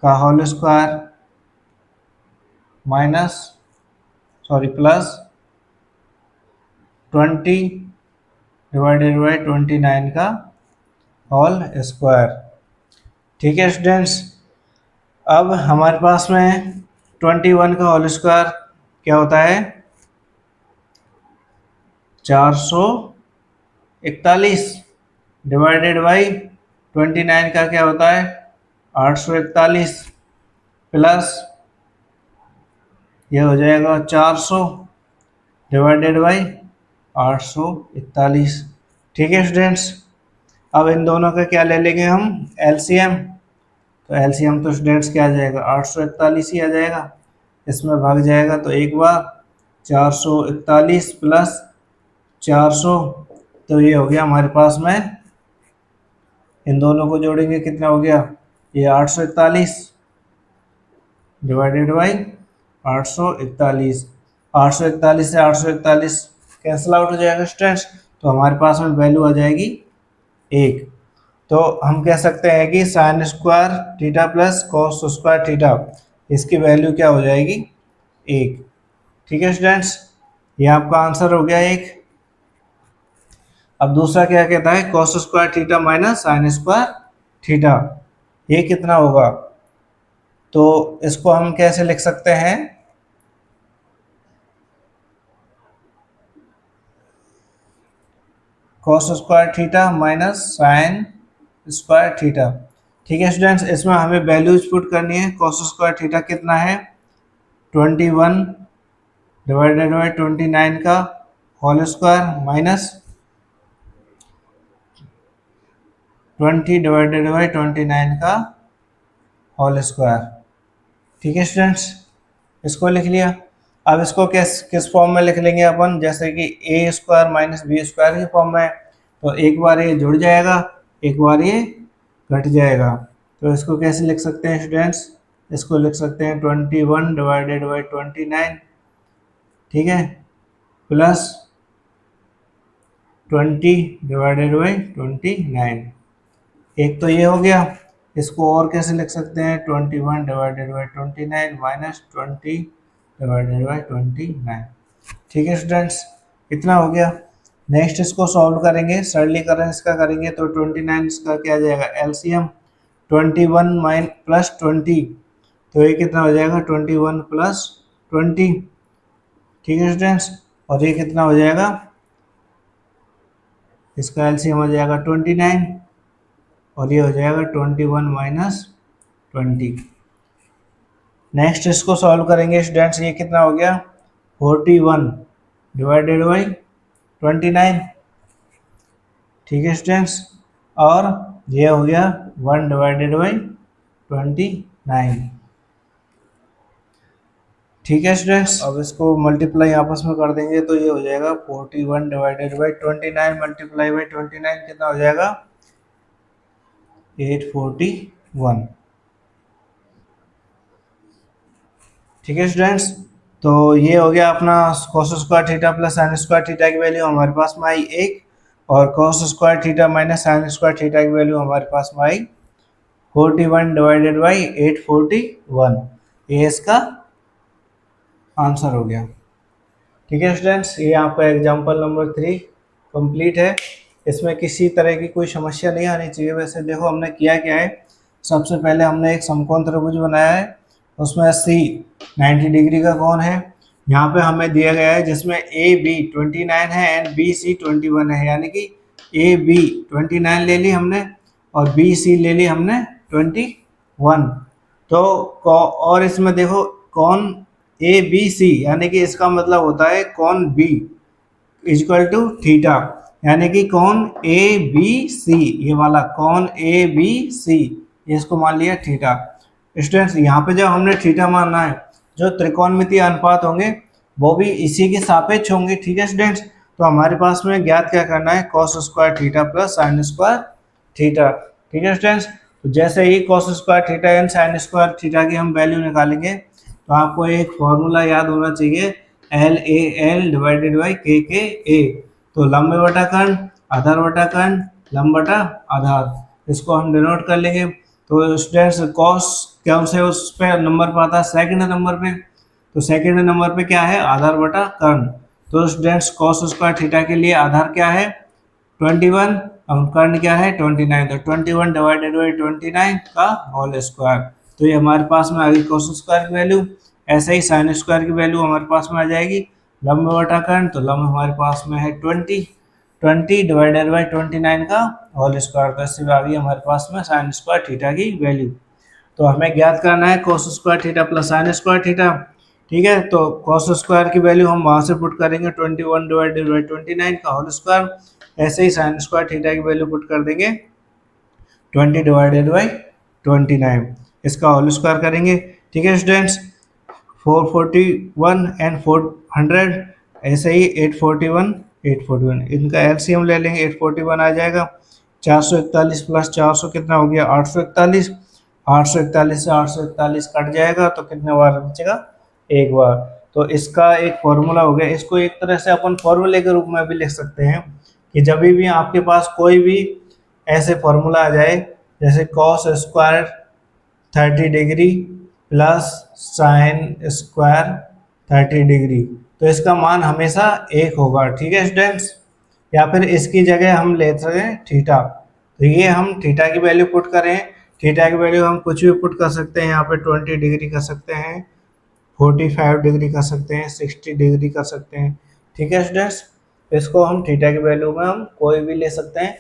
का whole square minus plus 20 divided by 29 का होल स्क्वायर। ठीक है स्टूडेंट्स, अब हमारे पास में 21 का होल स्क्वायर क्या होता है 441 डिवाइडेड बाई 29 का क्या होता है 841 प्लस ये हो जाएगा 400 डिवाइडेड बाई 841। ठीक है स्टूडेंट्स, अब इन दोनों का क्या ले लेंगे हम एलसीएम। तो एलसीएम तो स्टूडेंट्स क्या आ जाएगा 841 ही आ जाएगा, इसमें भाग जाएगा तो एक बार 441 प्लस 400, तो ये हो गया हमारे पास में, इन दोनों को जोड़ेंगे कितना हो गया ये 841 डिवाइडेड बाई 841। 841 से 841 कैंसिल आउट हो जाएगा स्टूडेंट्स, तो हमारे पास में वैल्यू आ जाएगी 1। तो हम कह सकते हैं कि sine square theta plus cos square theta इसकी वैल्यू क्या हो जाएगी 1। ठीक है स्टूडेंट्स, ये आपका आंसर हो गया 1। अब दूसरा क्या कहता है cos square theta minus sign square theta, ये कितना होगा। तो इसको हम कैसे लिख सकते हैं cos square theta minus sign square theta. ठीक है स्टूडेंट्स, इसमें हमें वैल्यूज पुट करनी है। कॉस स्क्वायर थीटा कितना है 21 डिवाइडेड बाई 29 का whole square minus 20 divided by 29 का होल स्क्वायर। ठीक है स्टूडेंट्स, इसको लिख लिया। अब इसको किस फॉर्म में लिख लेंगे अपन, जैसे कि ए स्क्वायर माइनस बी स्क्वायर की फॉर्म में। तो एक बार ये जुड़ जाएगा, एक बार ये घट जाएगा। तो इसको कैसे लिख सकते हैं स्टूडेंट्स, इसको लिख सकते हैं 21 डिवाइडेड बाई 29, ठीक है, प्लस 20 डिवाइडेड बाई 29। एक तो ये हो गया, इसको और कैसे लिख सकते हैं 21 divided by 29 minus 20 divided by 29। ठीक है स्टूडेंट्स, इतना हो गया। नेक्स्ट इसको सॉल्व करेंगे, सरलीकरण इसका करेंगे तो 29 इसका क्या आ जाएगा एलसीएम 21 माइन प्लस 20, तो ये कितना हो जाएगा 21 प्लस 20। ठीक है स्टूडेंट्स, और ये कितना हो जाएगा इसका एलसीएम हो जाएगा 29 और ये हो जाएगा 21 माइनस 20। नेक्स्ट इसको सॉल्व करेंगे स्टूडेंट्स, ये कितना हो गया 41 डिवाइडेड बाई 29। ठीक है स्टूडेंट्स, और ये हो गया 1 डिवाइडेड बाई 29। ठीक है स्टूडेंट्स, अब इसको मल्टीप्लाई आपस में कर देंगे तो ये हो जाएगा 41 डिवाइडेड बाई 29 मल्टीप्लाई बाई 29 कितना हो जाएगा 841। ठीक है स्टूडेंट्स, तो ये हो गया अपना cos square theta plus sine square theta की वैल्यू हमारे पास में आई 1, और cos square theta minus sign square theta की वैल्यू हमारे पास में आई 41 डिवाइडेड बाई 841। ये इसका आंसर हो गया। ठीक है स्टूडेंट्स, ये आपका एग्जाम्पल नंबर 3 कंप्लीट है। इसमें किसी तरह की कोई समस्या नहीं आनी चाहिए। वैसे देखो हमने किया क्या है, सबसे पहले हमने एक समकोण त्रिभुज बनाया है, उसमें सी 90 डिग्री का कोण है। यहाँ पे हमें दिया गया है जिसमें ए बी 29 है एंड बी सी 21 है, यानी कि ए बी 29 ले ली हमने और बी सी ले ली हमने 21। तो और इसमें देखो कोण ए बी सी, यानी कि इसका मतलब होता है कोण बी इक्वल टू थीटा, यानी कि कोण ए बी सी, ये वाला कोण ए बी सी, ये इसको मान लिया थीटा। स्टूडेंट्स यहाँ पे जब हमने थीटा मानना है, जो त्रिकोणमितीय अनुपात होंगे वो भी इसी के सापेक्ष होंगे। ठीक है स्टूडेंट्स, तो हमारे पास में ज्ञात क्या करना है cos square theta plus sine square theta. ठीक है स्टूडेंट्स, तो जैसे ही cos square theta and sin square theta की हम वैल्यू निकालेंगे तो आपको एक फॉर्मूला याद होना चाहिए, L A L divided by के ए। तो लंब बटा कर्ण, आधार बटा कर्ण, लंब बटा आधार, इसको हम डिनोट कर लेंगे। तो स्टूडेंट्स कॉस कौन से उस पे नंबर पर आता है, सेकंड नंबर पे। तो सेकंड नंबर पे क्या है, आधार बटा कर्ण। तो स्टूडेंट्स कॉस स्क्वायर थीटा के लिए आधार क्या है 21 और कर्ण क्या है 29। तो 21 डिवाइडेड बाई 29 का होल स्क्वायर। तो ये हमारे पास में आ गई कॉस स्क्वायर की वैल्यू। ऐसे ही साइन स्क्वायर की वैल्यू हमारे पास में आ जाएगी, लंब बटा कर्ण, तो लंब हमारे पास में है 20 डिवाइडेड बाई 29 का होल स्क्वायर। तो इससे आ गई हमारे पास में साइन स्क्वायर थीटा की वैल्यू। तो हमें ज्ञात करना है cos square theta plus sine square theta. ठीक है, तो cos स्क्वायर की वैल्यू हम वहां से पुट करेंगे 21 डिवाइडेड बाई 29 का होल स्क्वायर। ऐसे ही साइन स्क्वायर थीटा की वैल्यू पुट कर देंगे 20 डिवाइडेड बाई 29, इसका होल स्क्वायर करेंगे। ठीक है स्टूडेंट्स, 441 एंड 400, ऐसे ही 841 इनका एलसीएम ले लेंगे, 841 आ जाएगा। 441 प्लस 400 कितना हो गया 841, 841 से 841 कट जाएगा तो कितने बार बचेगा, एक बार। तो इसका एक फॉर्मूला हो गया। इसको एक तरह से अपन फॉर्मूले के रूप में भी लिख सकते हैं कि जब भी आपके पास कोई भी ऐसे फॉर्मूला आ जाए जैसे cos square 30 degree plus sine square 30 degree, तो इसका मान हमेशा एक होगा। ठीक है स्टूडेंट्स, या फिर इसकी जगह हम ले सकते हैं थीटा। तो ये हम थीटा की वैल्यू पुट करें, थीटा की वैल्यू हम कुछ भी पुट कर सकते हैं। यहाँ पे 20 डिग्री कर सकते हैं, 45 डिग्री कर सकते हैं, 60 डिग्री कर सकते हैं। ठीक है स्टूडेंट्स, इसको हम थीटा की वैल्यू में हम कोई भी ले सकते हैं,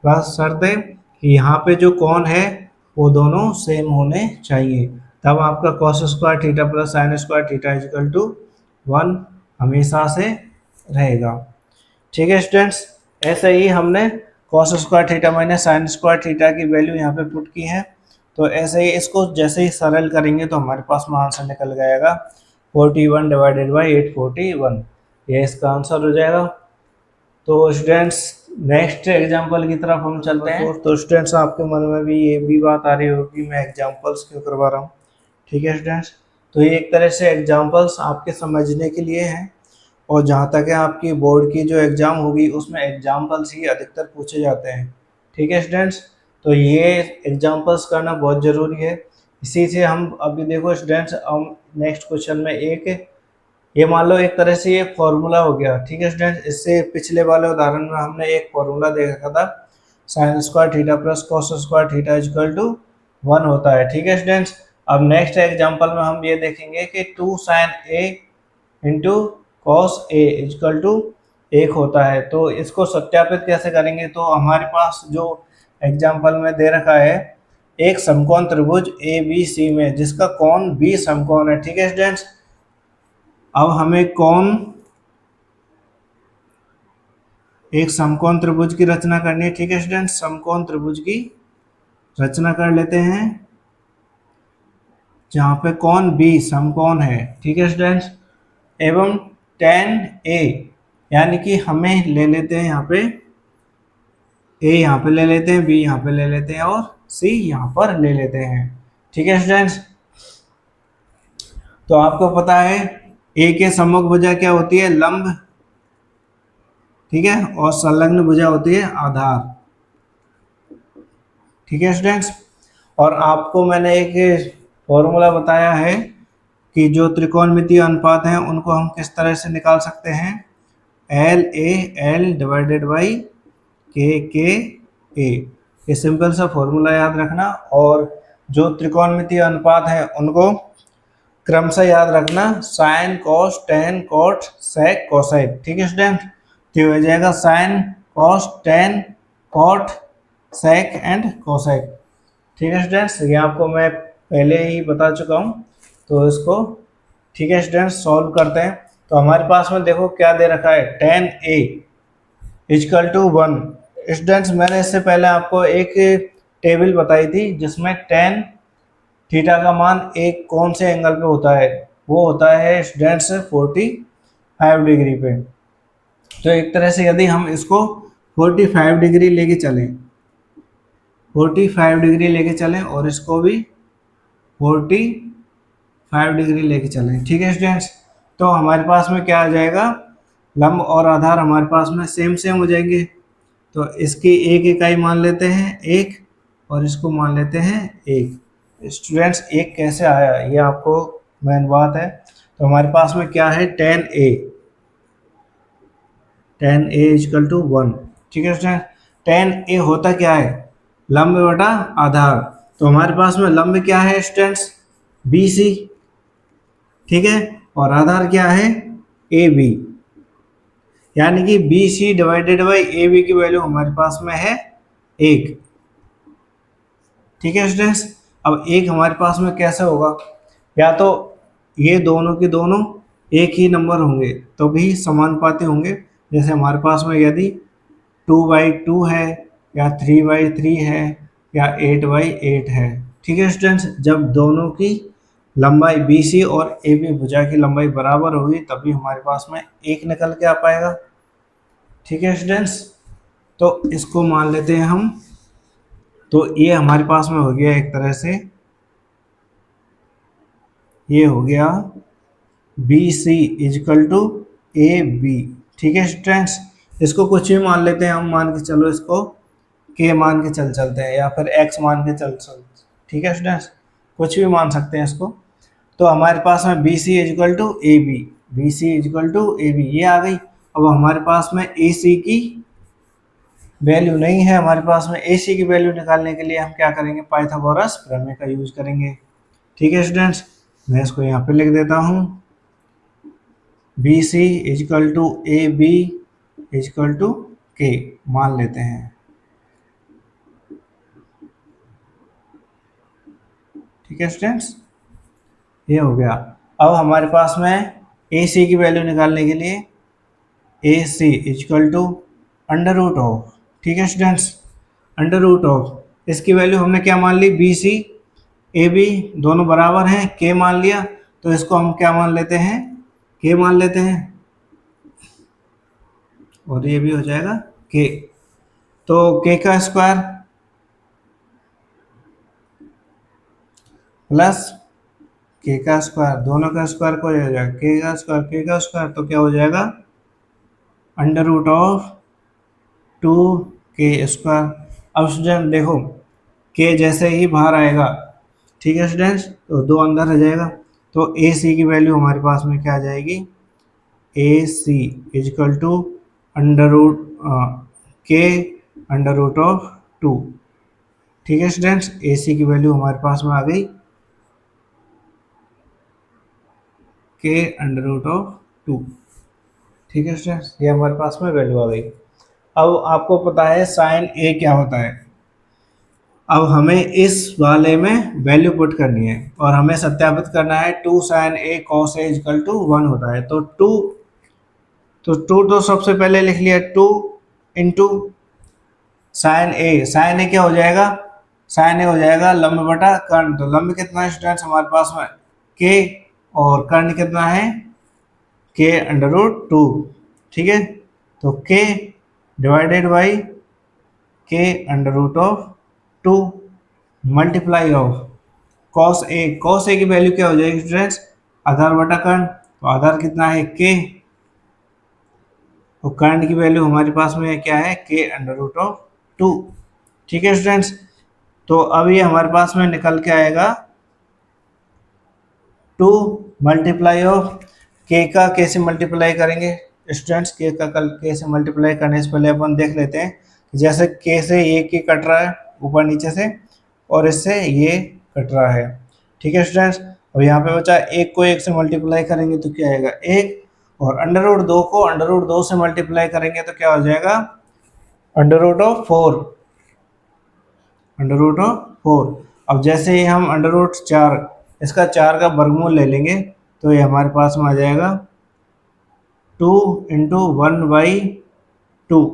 बस शर्त है कि यहाँ पे जो कोण है वो दोनों सेम होने चाहिए, तब आपका cos square theta plus sine square theta equal to 1 हमेशा से रहेगा। ठीक है स्टूडेंट्स, ऐसे ही हमने cos square theta minus sign square theta की वैल्यू यहाँ पे पुट की है। तो ऐसे ही इसको जैसे ही सरल करेंगे तो हमारे पास में आंसर निकल जाएगा 41 डिवाइडेड बाई 841, ये इसका आंसर हो जाएगा। तो स्टूडेंट्स नेक्स्ट एग्जांपल की तरफ हम चलते हैं। तो स्टूडेंट्स आपके मन में भी ये भी बात आ रही होगी मैं एग्जांपल्स क्यों करवा रहा हूँ। ठीक है स्टूडेंट्स, तो ये एक तरह से एग्जांपल्स आपके समझने के लिए हैं, और जहाँ तक है आपकी बोर्ड की जो एग्ज़ाम होगी उसमें एग्जांपल्स ही अधिकतर पूछे जाते हैं। ठीक है स्टूडेंट्स, तो ये एग्जांपल्स करना बहुत ज़रूरी है। इसी से हम अभी देखो स्टूडेंट्स, हम नेक्स्ट क्वेश्चन में एक ये मान लो एक तरह से ये फॉर्मूला हो गया। ठीक है स्टूडेंट्स, इससे पिछले वाले उदाहरण में हमने एक फॉर्मूला देखा था, sine square theta plus cos square theta equal to 1 होता है। ठीक है स्टूडेंट्स, अब नेक्स्ट एग्जांपल में हम ये देखेंगे कि 2 sine A into cos A equal to 1 होता है। तो इसको सत्यापित कैसे करेंगे, तो हमारे पास जो एग्जाम्पल में दे रखा है एक समकोण त्रिभुज ए बी सी में जिसका कोण बी समकोण है। ठीक है स्टूडेंट्स, अब हमें कौन एक समकोण त्रिभुज की रचना करनी है। ठीक है स्टूडेंट्स, समकोण त्रिभुज की रचना कर लेते हैं जहां पे कौन बी समकोण है। ठीक है स्टूडेंट्स, एवं tan ए, यानी कि हमें ले लेते हैं यहाँ पे ए, यहाँ पे ले लेते हैं बी, यहाँ पे ले लेते हैं और सी यहाँ पर ले लेते हैं। ठीक है स्टूडेंट्स, तो आपको पता है ए के सम्मुख भुजा क्या होती है, लंब। ठीक है, और संलग्न भुजा होती है आधार। ठीक है स्टूडेंट्स, और आपको मैंने एक फॉर्मूला बताया है कि जो त्रिकोणमितीय अनुपात हैं उनको हम किस तरह से निकाल सकते हैं, L A L divided by के ए। ये सिंपल सा फॉर्मूला याद रखना, और जो त्रिकोणमितीय अनुपात है उनको क्रमशः याद रखना, sine cos tan cot sec cosec. ठीक है स्टूडेंट, तो हो जाएगा sine cos tan cot sec and cosec. ठीक है स्टूडेंट्स, ये आपको मैं पहले ही बता चुका हूँ, तो इसको ठीक है स्टूडेंट्स सॉल्व करते हैं। तो हमारे पास में देखो क्या दे रखा है, tan A equal to 1। Students मैंने इससे पहले आपको एक टेबल बताई थी जिसमें टेन थीटा का मान एक कौन से एंगल पे होता है, वो होता है स्टूडेंट्स 45 डिग्री पे। तो एक तरह से यदि हम इसको 45 डिग्री लेके चलें, 45 डिग्री लेके चलें और इसको भी 45 डिग्री लेके चलें। ठीक है स्टूडेंट्स, तो हमारे पास में क्या आ जाएगा, लंब और आधार हमारे पास में सेम सेम हो जाएंगे। तो इसकी एक इकाई मान लेते हैं एक, और इसको मान लेते हैं एक। स्टूडेंट्स एक कैसे आया ये आपको मेन बात है। तो हमारे पास में क्या है, tan a इजकल टू 1। ठीक है स्टूडेंट, tan a होता क्या है, लंब बटा आधार। तो हमारे पास में लंब क्या है स्टूडेंट्स, BC, ठीक है, और आधार क्या है, AB। यानी कि BC डिवाइडेड बाई AB की वैल्यू हमारे पास में है 1। ठीक है स्टूडेंट्स, अब एक हमारे पास में कैसे होगा, या तो ये दोनों के दोनों एक ही नंबर होंगे तो भी समानुपाती होंगे। जैसे हमारे पास में यदि 2/2 है, या 3/3 है, या 8/8 है। ठीक है स्टूडेंट्स, जब दोनों की लंबाई BC और AB भुजा की लंबाई बराबर होगी तभी हमारे पास में एक निकल के आ पाएगा। ठीक है स्टूडेंट्स, तो इसको मान लेते हैं हम। तो ये हमारे पास में हो गया एक तरह से, ये हो गया BC इजकल टू AB। ठीक है स्टूडेंट्स, इसको कुछ भी मान लेते हैं हम, मान के चलो इसको K मान के चलते हैं, या फिर X मान के चल। ठीक है स्टूडेंट्स, कुछ भी मान सकते हैं इसको। तो हमारे पास में BC equal to AB, BC equal to AB ये आ गई। अब हमारे पास में AC की वैल्यू नहीं है, हमारे पास में AC की वैल्यू निकालने के लिए हम क्या करेंगे, पाइथागोरस प्रमेय का यूज करेंगे। ठीक है स्टूडेंट्स, मैं इसको यहाँ पे लिख देता हूँ, BC equal to AB equal to K मान लेते हैं। ठीक है स्टूडेंट्स, ये हो गया। अब हमारे पास में AC की वैल्यू निकालने के लिए AC equal to under root of, ठीक है स्टूडेंट्स, अंडर रूट ऑफ इसकी वैल्यू हमने क्या मान ली, BC AB दोनों बराबर हैं, K मान लिया, तो इसको हम क्या मान लेते हैं, K मान लेते हैं, और ये भी हो जाएगा K। तो K का स्क्वायर प्लस K का स्क्वायर, दोनों का स्क्वायर को हो जाएगा K का स्क्वायर, तो क्या हो जाएगा, under root of 2K square. अब स्टूडेंट देखो, K जैसे ही बाहर आएगा, ठीक है स्टूडेंट्स, तो 2 अंदर रह जाएगा। तो AC की वैल्यू हमारे पास में क्या आ जाएगी, AC equal to under root K under root of 2। ठीक है स्टूडेंट्स, AC की वैल्यू हमारे पास में आ गई K अंडर रूट ऑफ 2। ठीक है स्टूडेंट्स, ये हमारे पास में वैल्यू आ गई। अब आपको पता है साइन A क्या होता है। अब हमें इस वाले में वैल्यू पुट करनी है और हमें सत्यापित करना है 2 sin A cos A equal to 1 होता है। तो 2 तो सबसे पहले लिख लिया 2 इंटू साइन ए क्या हो जाएगा, साइन ए हो जाएगा लंब बटा कर्ण। तो लंब कितना है स्टूडेंट्स हमारे पास में K, और कर्ण कितना है K अंडर रूट 2। ठीक है, तो K divided by K under root of 2 multiply of cos A की वैल्यू क्या हो जाएगी स्टूडेंट्स, आधार बटा कर्ण। तो आधार कितना है K, और कर्ण की वैल्यू हमारे पास में क्या है K अंडर रूट ऑफ 2। ठीक है स्टूडेंट्स, तो अब ये हमारे पास में निकल के आएगा 2 मल्टीप्लाई ऑफ K का K से मल्टीप्लाई करेंगे स्टूडेंट्स, K का कल K से मल्टीप्लाई करने से पहले अपन देख लेते हैं, जैसे K से ये K कट रहा है ऊपर नीचे से, और इससे ये कट रहा है। ठीक है स्टूडेंट्स, अब यहाँ पे बचा एक को एक से मल्टीप्लाई करेंगे तो क्या आएगा एक, और अंडर रूट 2 को अंडर रूट 2 से मल्टीप्लाई करेंगे तो क्या हो जाएगा under root of 4, under root of 4। अब जैसे ही हम अंडर रूट 4 इसका 4 का वर्गमूल ले लेंगे तो ये हमारे पास में आ जाएगा 2 इंटू 1/2।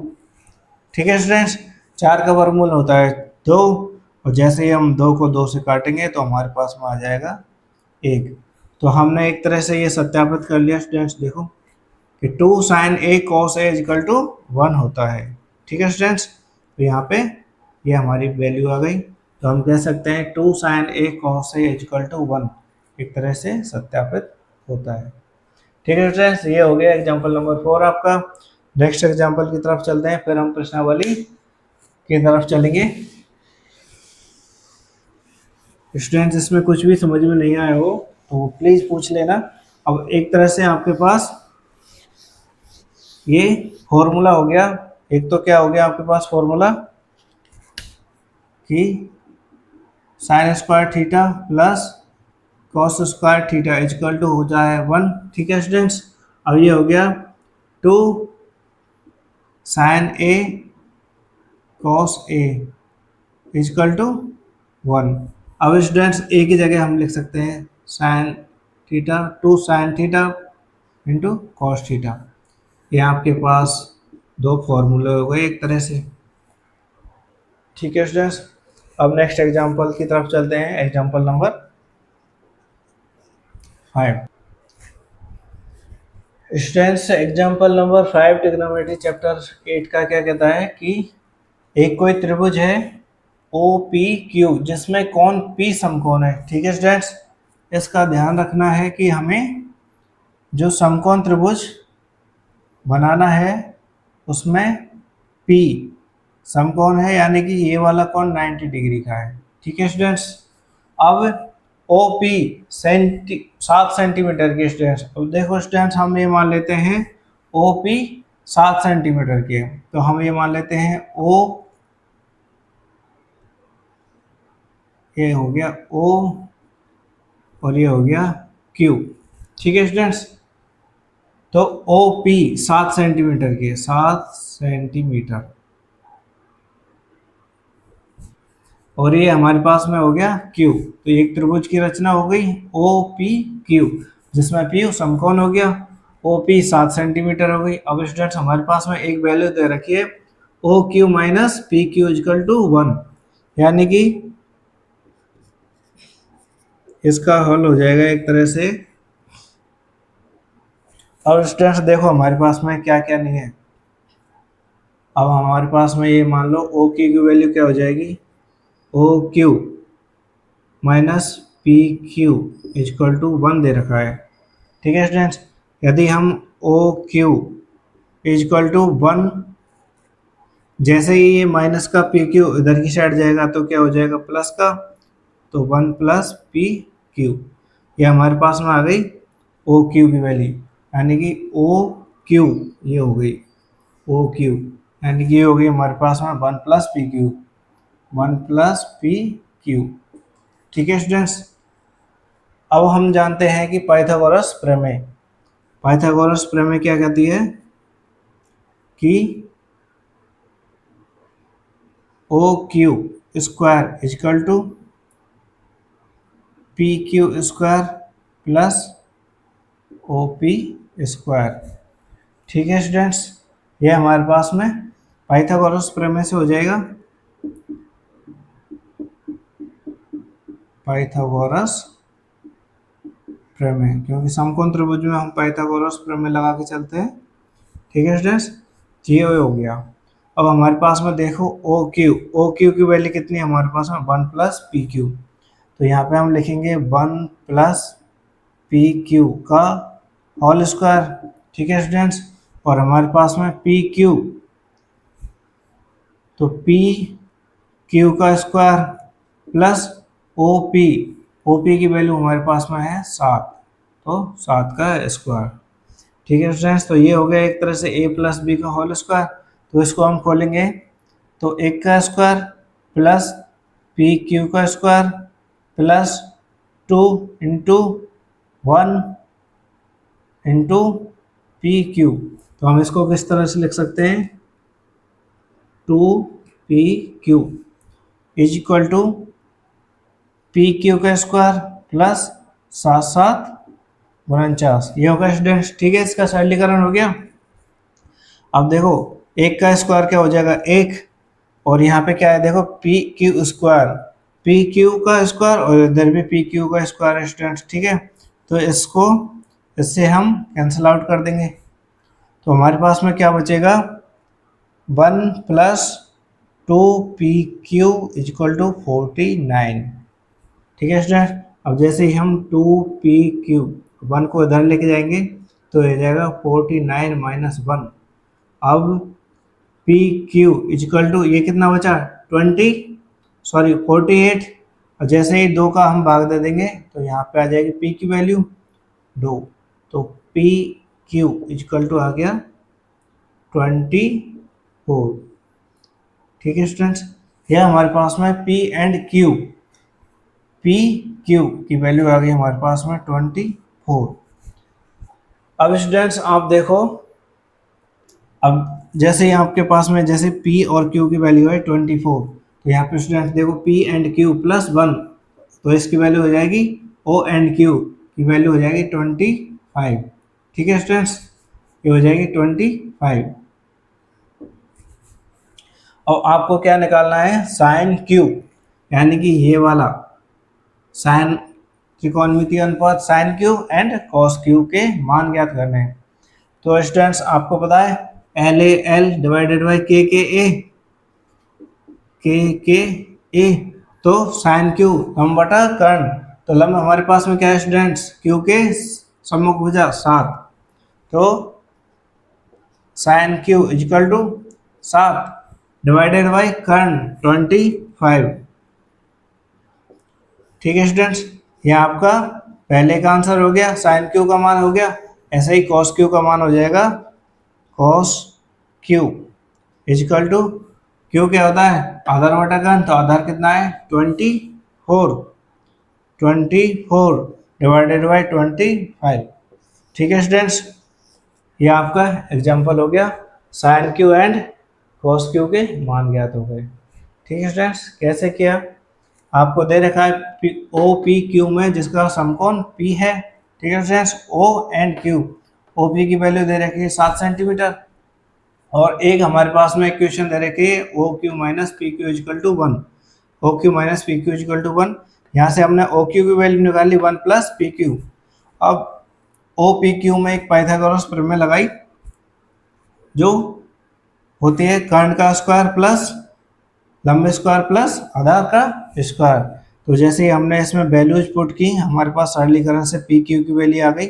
ठीक है स्टूडेंट्स, 4 का वर्गमूल होता है 2, और जैसे ही हम 2 को 2 से काटेंगे तो हमारे पास में आ जाएगा 1। तो हमने एक तरह से ये सत्यापित कर लिया स्टूडेंट्स, देखो कि 2 sin A cos A equal to 1 होता है। ठीक है स्टूडेंट्स, तो यहाँ पे ये हमारी वैल्यू आ गई। तो हम कह सकते हैं 2 sin a cos a equal to 1 एक तरह से सत्यापित होता है। ठीक है फ्रेंड्स, ये हो गया एग्जांपल नंबर 4 आपका। नेक्स्ट एग्जांपल की तरफ चलते हैं, फिर हम प्रश्नावली की तरफ चलेंगे। स्टूडेंट्स, इसमें कुछ भी समझ में नहीं आया हो तो प्लीज पूछ लेना। अब एक तरह से आपके पास ये फॉर्मूला हो गया। एक तो क्या हो गया आपके पास फॉर्मूला कि sine square theta plus cos square theta equal to हो जाए 1। ठीक है स्टूडेंट्स, अब ये हो गया 2 sine A cos A equal to 1। अब स्टूडेंट्स ए की जगह हम लिख सकते हैं sine theta 2 sine theta into cos theta. ये आपके पास दो फॉर्मूले हो गए एक तरह से। ठीक है स्टूडेंट्स, अब नेक्स्ट एग्जांपल की तरफ चलते हैं, example number 5। Students, example number 5 trigonometry chapter 8 का क्या कहता है कि एक कोई त्रिभुज है ओ पी क्यू जिसमें कोण पी समकोण है। ठीक है स्टूडेंट्स, इसका ध्यान रखना है कि हमें जो समकोण त्रिभुज बनाना है उसमें P समकोण है, यानी कि ये वाला कोण 90 डिग्री का है। ठीक है स्टूडेंट्स, अब OP 7 सेंटीमीटर के स्टूडेंट्स। अब देखो स्टूडेंट्स, हम ये मान लेते हैं OP 7 सेंटीमीटर के, तो हम ये मान लेते हैं O, ये हो गया O और ये हो गया Q। ठीक है स्टूडेंट्स, तो OP 7 सेंटीमीटर के, 7 सेंटीमीटर, और ये हमारे पास में हो गया Q। तो एक त्रिभुज की रचना हो गई OPQ जिसमें P समकोण हो गया, OP 7 सेंटीमीटर हो गई। अब स्टूडेंट्स, हमारे पास में एक वैल्यू दे रखी है OQ minus PQ equal to 1, यानी कि इसका हल हो जाएगा एक तरह से। अब स्टूडेंट्स देखो हमारे पास में क्या क्या नहीं है। अब हमारे पास में ये मान लो OQ की वैल्यू क्या हो जाएगी, OQ minus PQ equal to 1 दे रखा है। ठीक है स्टूडेंट्स, यदि हम OQ इक्वल टू 1, जैसे ही ये माइनस का PQ इधर की साइड जाएगा तो क्या हो जाएगा प्लस का, तो 1 प्लस PQ, ये हमारे पास में आ गई OQ की वैल्यू, यानी कि OQ ये हो गई OQ, यानी कि ये हो गई हमारे पास में 1 प्लस PQ, 1 प्लस PQ। ठीक है स्टूडेंट्स, अब हम जानते हैं कि पाइथागोरस प्रमेय, पाइथागोरस प्रमेय क्या कहती है कि OQ square equal to PQ square plus OP square. ठीक है स्टूडेंट्स, ये हमारे पास में पाइथागोरस प्रमेय से हो जाएगा, पाइथागोरस प्रमेय, क्योंकि समकोण त्रिभुज में हम पाइथागोरस प्रमेय लगा के चलते हैं। ठीक है स्टूडेंट्स, ये हो गया। अब हमारे पास में देखो OQ की वैल्यू कितनी है हमारे पास में 1 प्लस PQ, तो यहाँ पे हम लिखेंगे 1 प्लस PQ का होल स्क्वायर। ठीक है स्टूडेंट्स, और हमारे पास में PQ, तो PQ का स्क्वायर प्लस OP की वैल्यू हमारे पास में है 7, तो 7 का स्क्वायर। ठीक है स्टूडेंट्स, तो ये हो गया एक तरह से A प्लस बी का होल स्क्वायर। तो इसको हम खोलेंगे तो 1 का स्क्वायर प्लस PQ का square plus 2 into 1 into PQ। तो हम इसको किस तरह से लिख सकते हैं, 2PQ is equal to PQ का स्क्वायर प्लस 7 7 49, ये होगा स्टूडेंट्स। ठीक है, इसका सरलीकरण हो गया। अब देखो 1 का स्क्वायर क्या हो जाएगा 1, और यहाँ पे क्या है देखो PQ स्क्वायर, PQ का स्क्वायर और इधर भी PQ का स्क्वायर है स्टूडेंट्स। ठीक है, तो इससे हम कैंसिल आउट कर देंगे, तो हमारे पास में क्या बचेगा 1 प्लस 2pq इक्वल टू 49। ठीक है स्टूडेंट, अब जैसे ही हम 2pq 1 को इधर लेके जाएंगे तो ये जाएगा 49 माइनस 1। अब pq इक्वल टू ये कितना बचा 48, और जैसे ही 2 का हम भाग दे देंगे तो यहाँ पे आ जाएगी p की वैल्यू 2, तो pq इक्वल टू आ गया 24। ठीक है स्टूडेंट्स, यह हमारे पास में p and q, p q की वैल्यू आ गई हमारे पास में 24। अब स्टूडेंट्स आप देखो, अब जैसे ही आपके पास में जैसे p और q की वैल्यू है 24, तो यहाँ पे स्टूडेंट्स देखो p एंड q प्लस 1, तो इसकी वैल्यू हो जाएगी o एंड q की वैल्यू हो जाएगी 25। ठीक है स्टूडेंट्स, ये हो जाएगी 25। और आपको क्या निकालना है साइन q, यानी कि ये वाला साइन त्रिकोणमितीय अनुपात sine q and cos q के मान ज्ञात करने हैं। तो स्टूडेंट्स आपको पता है L A L divided by के ए, तो साइन क्यू लंब बटा कर्ण, तो लंब हमारे पास में क्या है स्टूडेंट्स क्यू के सम्मुख भुजा 7, तो sine Q equal to 7 divided by कर्ण 25। ठीक है स्टूडेंट्स, ये आपका पहले का आंसर हो गया, साइन क्यू का मान हो गया। ऐसे ही कॉस क्यू का मान हो जाएगा cos Q equal to, Q क्या होता है आधार बटा कर्ण, तो आधार कितना है 24 डिवाइडेड बाई 25। ठीक है स्टूडेंट्स, ये आपका एग्जांपल हो गया, sine Q and cos Q के मान ज्ञात हो गए। ठीक है स्टूडेंट्स, कैसे किया, आपको दे रखा है ओ पी क्यू में जिसका समकोण पी है। ठीक है students, O and Q, O P की वैल्यू दे रखी है 7 सेंटीमीटर, और एक हमारे पास में इक्वेशन दे रखी है O Q minus P Q equal to 1, O Q minus P Q equal to 1। यहाँ से हमने ओ क्यू की वैल्यू निकाली 1 प्लस पी क्यू। अब ओ पी क्यू में एक पाइथागोरस प्रमेय लगाई जो होती है कर्ण का स्क्वायर प्लस लंब स्क्वायर प्लस आधार का स्क्वायर। तो जैसे ही हमने इसमें वैल्यूज पुट की हमारे पास सरलीकरण से पी क्यू की वैल्यू आ गई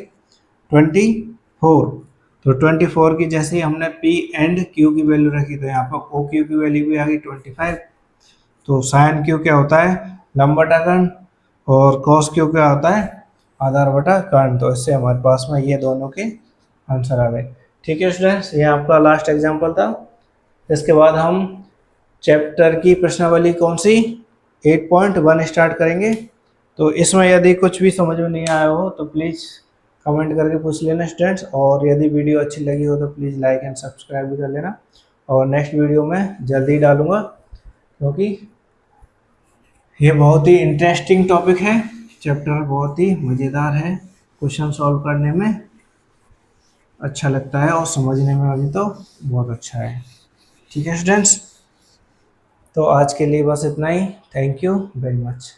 24, तो 24 की जैसे ही हमने P एंड Q की वैल्यू रखी तो यहाँ पर ओ क्यू की वैल्यू भी आ गई 25। तो साइन क्यू क्या होता है लंब बटा कर्ण, और कॉस क्यू क्या होता है आधार बटा कर्ण, तो इससे हमारे पास में ये दोनों के आंसर आ गए। ठीक है स्टूडेंट्स, ये आपका लास्ट एग्जाम्पल था। इसके बाद हम चैप्टर की प्रश्नावली कौन सी 8.1 स्टार्ट करेंगे। तो इसमें यदि कुछ भी समझ में नहीं आया हो तो प्लीज़ कमेंट करके पूछ लेना स्टूडेंट्स, और यदि वीडियो अच्छी लगी हो तो प्लीज़ लाइक एंड सब्सक्राइब भी कर लेना, और नेक्स्ट वीडियो में जल्दी डालूंगा क्योंकि ये बहुत ही इंटरेस्टिंग टॉपिक है, चैप्टर बहुत ही मज़ेदार है, क्वेश्चन सॉल्व करने में अच्छा लगता है और समझने में भी तो बहुत अच्छा है। ठीक है स्टूडेंट्स, तो आज के लिए बस इतना ही, थैंक यू वेरी मच।